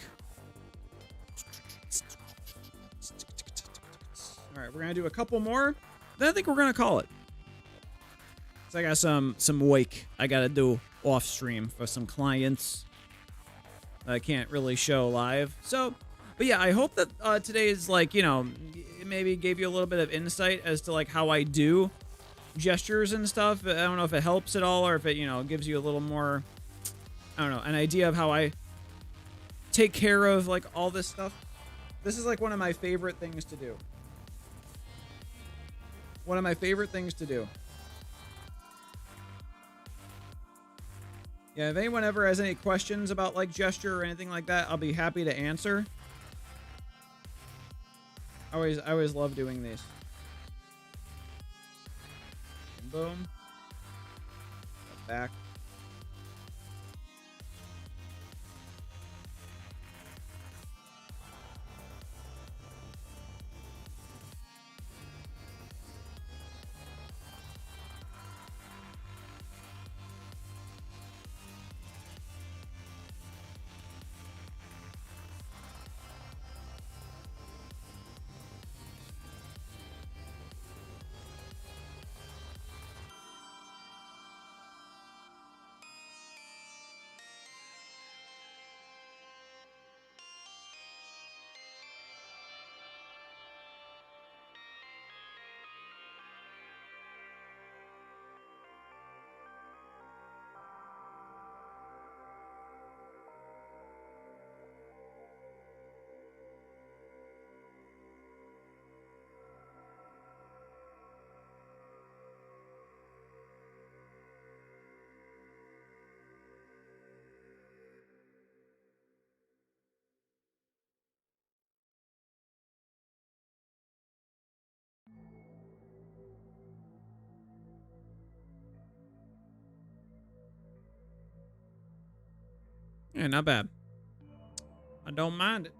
All right, we're going to do a couple more. Then I think we're going to call it. So I got some wake I got to do off stream for some clients I can't really show live. So, but yeah, I hope that today is like, you know, it maybe gave you a little bit of insight as to like how I do gestures and stuff. I don't know if it helps at all or if it, you know, gives you a little more, I don't know, an idea of how I take care of like all this stuff. This is like one of my favorite things to do. One of my favorite things to do. Yeah, if anyone ever has any questions about like gesture or anything like that, I'll be happy to answer. I always love doing these. Boom. Back. Yeah, not bad. I don't mind it.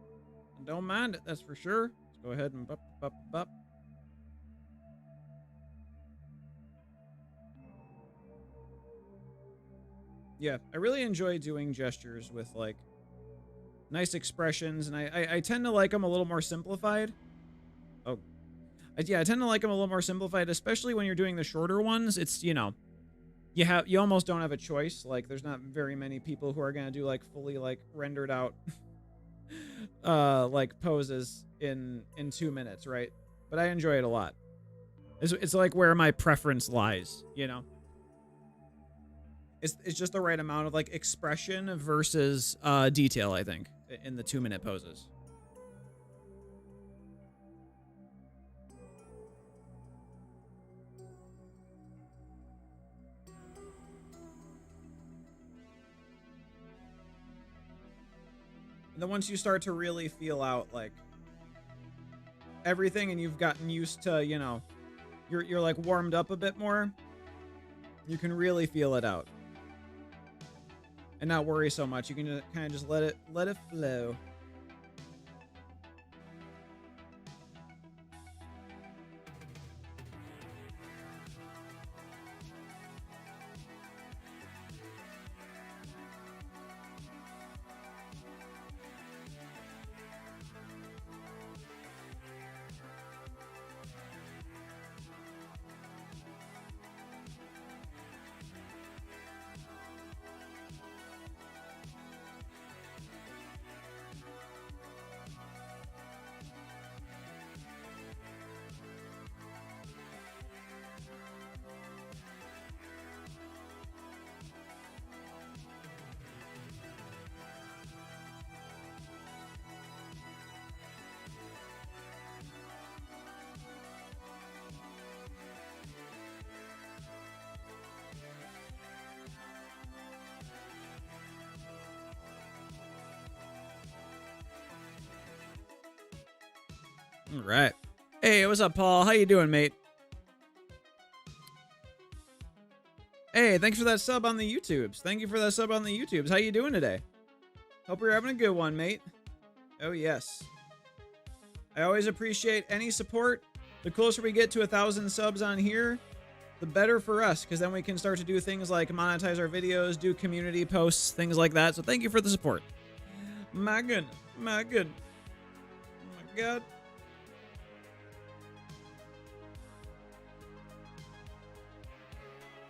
I don't mind it, that's for sure. Let's go ahead and bup. Yeah, I really enjoy doing gestures with like nice expressions, and I tend to like them a little more simplified. Oh, yeah, I tend to like them a little more simplified, especially when you're doing the shorter ones. It's, you know, you almost don't have a choice. Like, there's not very many people who are gonna do like fully like rendered out like poses in 2 minutes, right? But I enjoy it a lot. It's like where my preference lies, you know. It's just the right amount of like expression versus detail, I think, in the 2-minute poses. And then once you start to really feel out like everything and you've gotten used to, you know, you're like warmed up a bit more, you can really feel it out. And not worry so much. You can kind of just let it flow. All right. Hey, what's up, Paul? How you doing, mate? Hey, thanks for that sub on the YouTubes. Thank you for that sub on the YouTubes. How you doing today? Hope you're having a good one, mate. Oh, yes. I always appreciate any support. The closer we get to 1,000 subs on here, the better for us, because then we can start to do things like monetize our videos, do community posts, things like that. So thank you for the support. My goodness. My goodness. Oh, my God.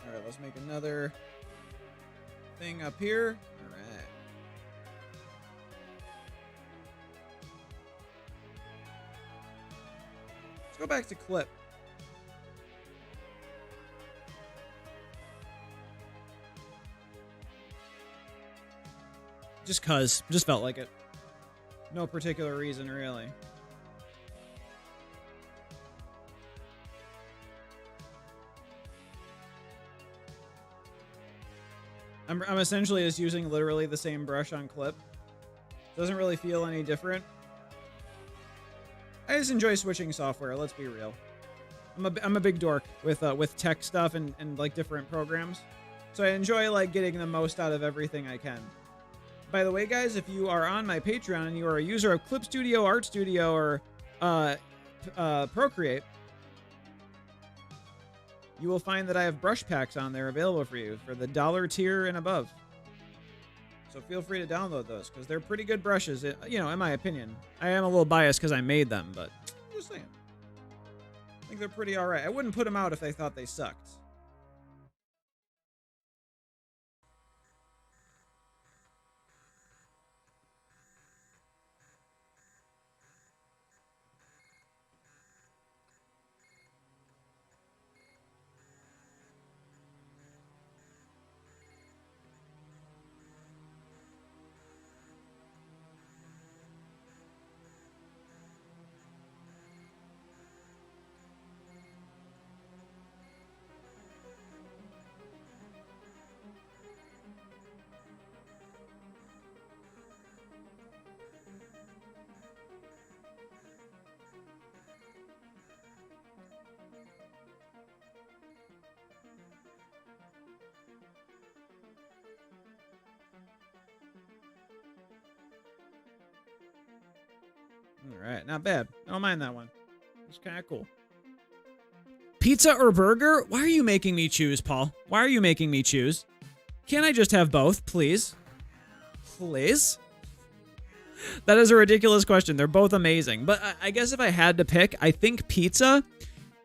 All right, let's make another thing up here. All right. Let's go back to clip. Just felt like it. No particular reason, really. I'm essentially just using literally the same brush on clip. Doesn't really feel any different. I just enjoy switching software, let's be real. I'm a big dork with tech stuff and like different programs. So I enjoy like getting the most out of everything I can. By the way, guys, if you are on my Patreon and you are a user of Clip Studio, Art Studio, or Procreate, you will find that I have brush packs on there available for you for the $1 tier and above. So feel free to download those because they're pretty good brushes, you know, in my opinion. I am a little biased because I made them, but I'm just saying. I think they're pretty all right. I wouldn't put them out if they thought they sucked. All right, not bad. I don't mind that one. It's kind of cool. Pizza or burger? Why are you making me choose, Paul? Why are you making me choose? Can't I just have both, please? Please? That is a ridiculous question. They're both amazing. But I guess if I had to pick, I think pizza.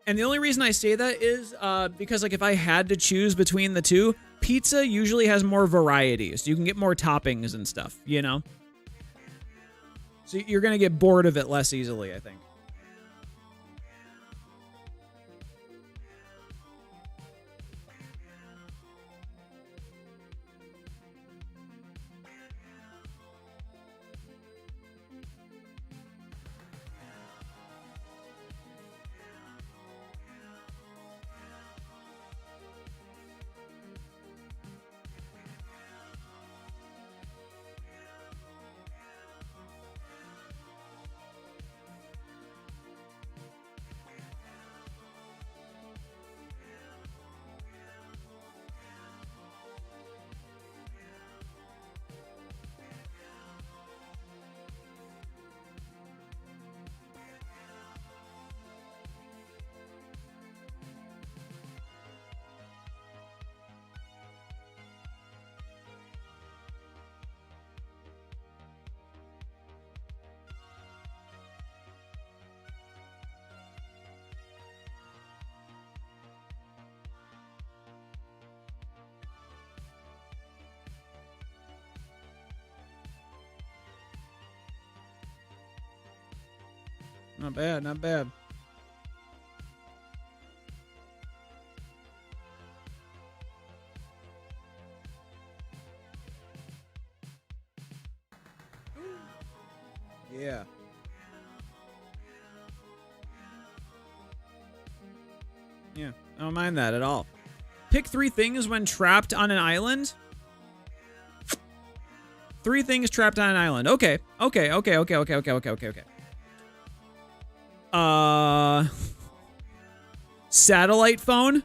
And the only reason I say that is because like if I had to choose between the two, pizza usually has more variety. So you can get more toppings and stuff, you know? So you're going to get bored of it less easily, I think. Not bad, not bad. Yeah. Yeah, I don't mind that at all. Pick 3 things when trapped on an island. 3 things trapped on an island. Okay. Satellite phone.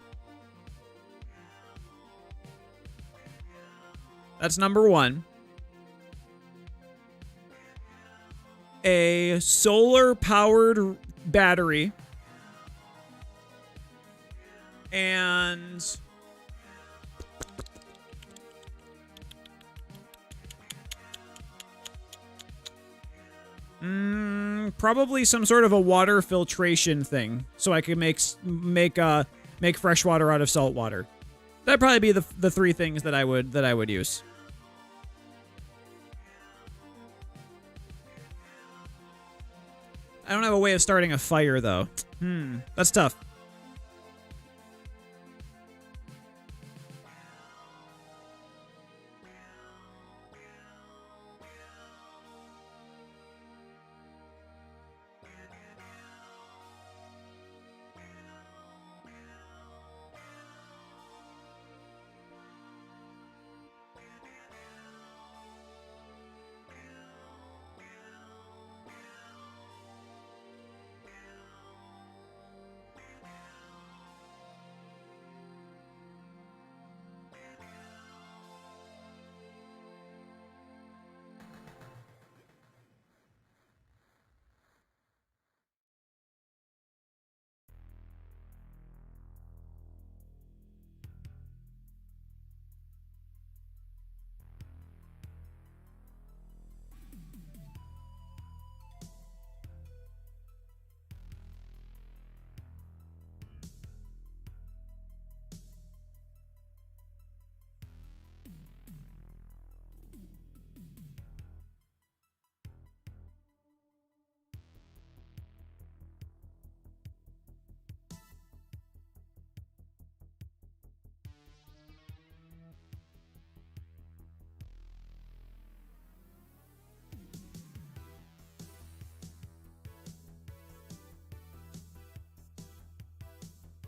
That's number 1. A solar-powered battery. And probably some sort of a water filtration thing, so I could make fresh water out of salt water. That'd probably be the 3 things that I would use. I don't have a way of starting a fire though. That's tough.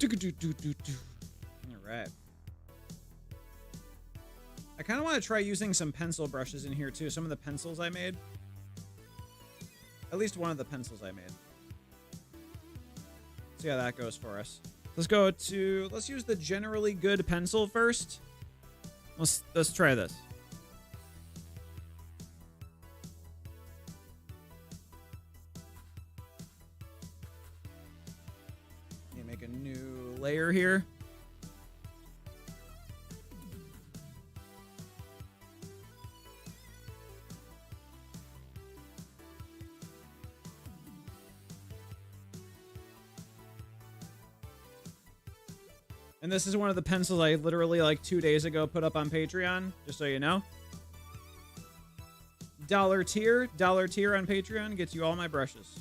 All right. I kind of want to try using some pencil brushes in here too. Some of the pencils I made. At least one of the pencils I made. See how that goes for us. Let's use the generally good pencil first. Let's try this. Make a new layer here. And this is one of the pencils I literally like 2 days ago put up on Patreon, just so you know. Dollar tier on Patreon gets you all my brushes.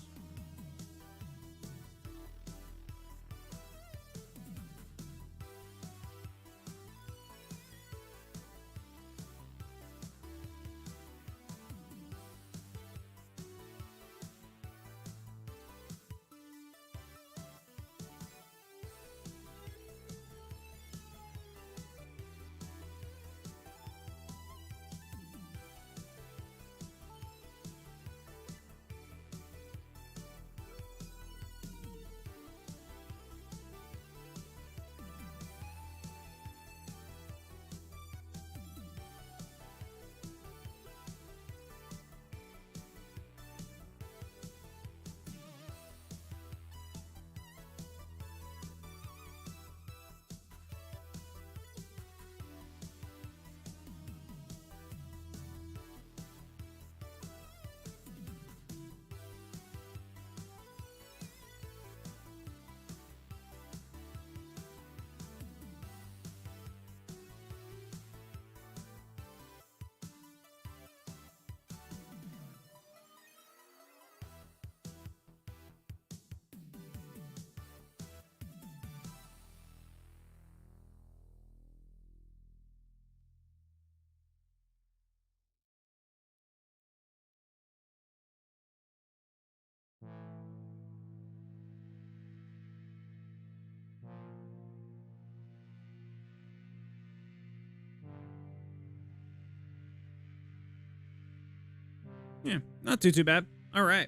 Yeah, not too bad. All right.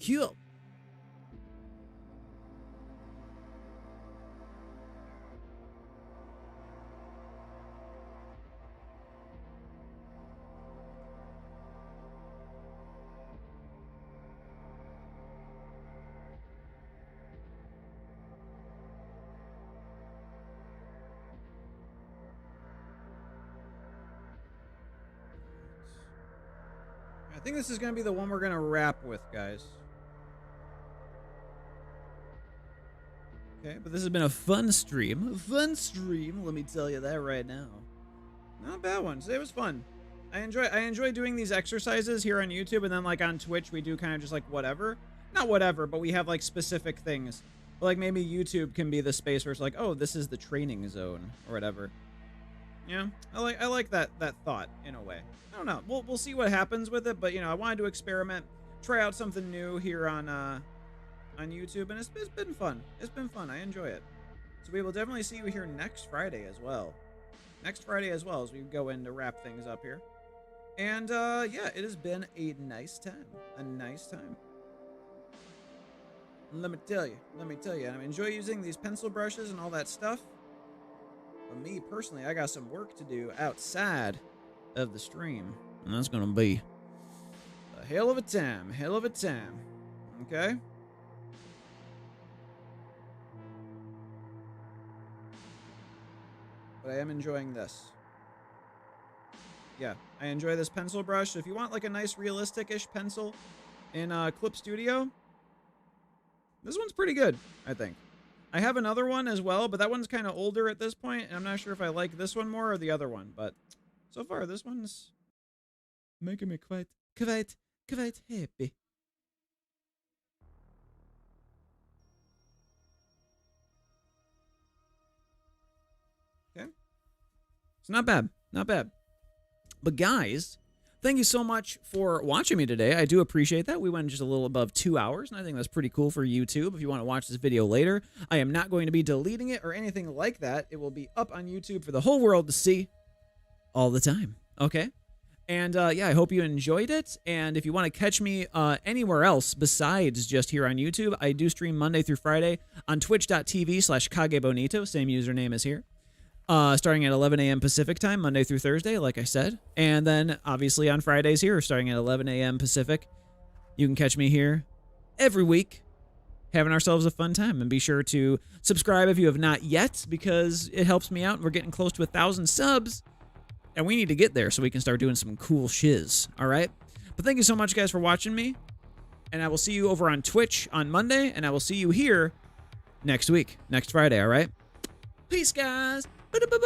Cool. think this is going to be the one we're going to wrap with, guys. Okay, but this has been a fun stream. A fun stream, let me tell you that right now. Not a bad one. Today was fun. I enjoy doing these exercises here on YouTube, and then like on Twitch we do kind of just like whatever. Not whatever, but we have like specific things. But, like maybe YouTube can be the space where it's like, oh, this is the training zone or whatever. Yeah, I like that thought in a way. I don't know. We'll see what happens with it, but you know, I wanted to experiment, try out something new here on YouTube, and it's been fun. It's been fun. I enjoy it. So we will definitely see you here next Friday as well. Next Friday as well, as we go in to wrap things up here. And yeah, it has been a nice time. A nice time. Let me tell you, I enjoy using these pencil brushes and all that stuff. But me, personally, I got some work to do outside of the stream. And that's going to be a hell of a time. Okay? But I am enjoying this. Yeah, I enjoy this pencil brush. If you want like a nice realistic-ish pencil in Clip Studio, this one's pretty good, I think. I have another one as well, but that one's kind of older at this point, and I'm not sure if I like this one more or the other one, but so far this one's making me quite happy. Okay. It's not bad. Not bad. But guys, thank you so much for watching me today. I do appreciate that. We went just a little above 2 hours, and I think that's pretty cool for YouTube. If you want to watch this video later, I am not going to be deleting it or anything like that. It will be up on YouTube for the whole world to see all the time. Okay? And yeah, I hope you enjoyed it. And if you want to catch me anywhere else besides just here on YouTube, I do stream Monday through Friday on twitch.tv/KageBonito. Same username as here. Starting at 11 a.m. Pacific time, Monday through Thursday, like I said. And then, obviously, on Fridays here, starting at 11 a.m. Pacific. You can catch me here every week, having ourselves a fun time. And be sure to subscribe if you have not yet, because it helps me out. We're getting close to 1,000 subs, and we need to get there so we can start doing some cool shiz, all right? But thank you so much, guys, for watching me. And I will see you over on Twitch on Monday, and I will see you here next week, next Friday, all right? Peace, guys.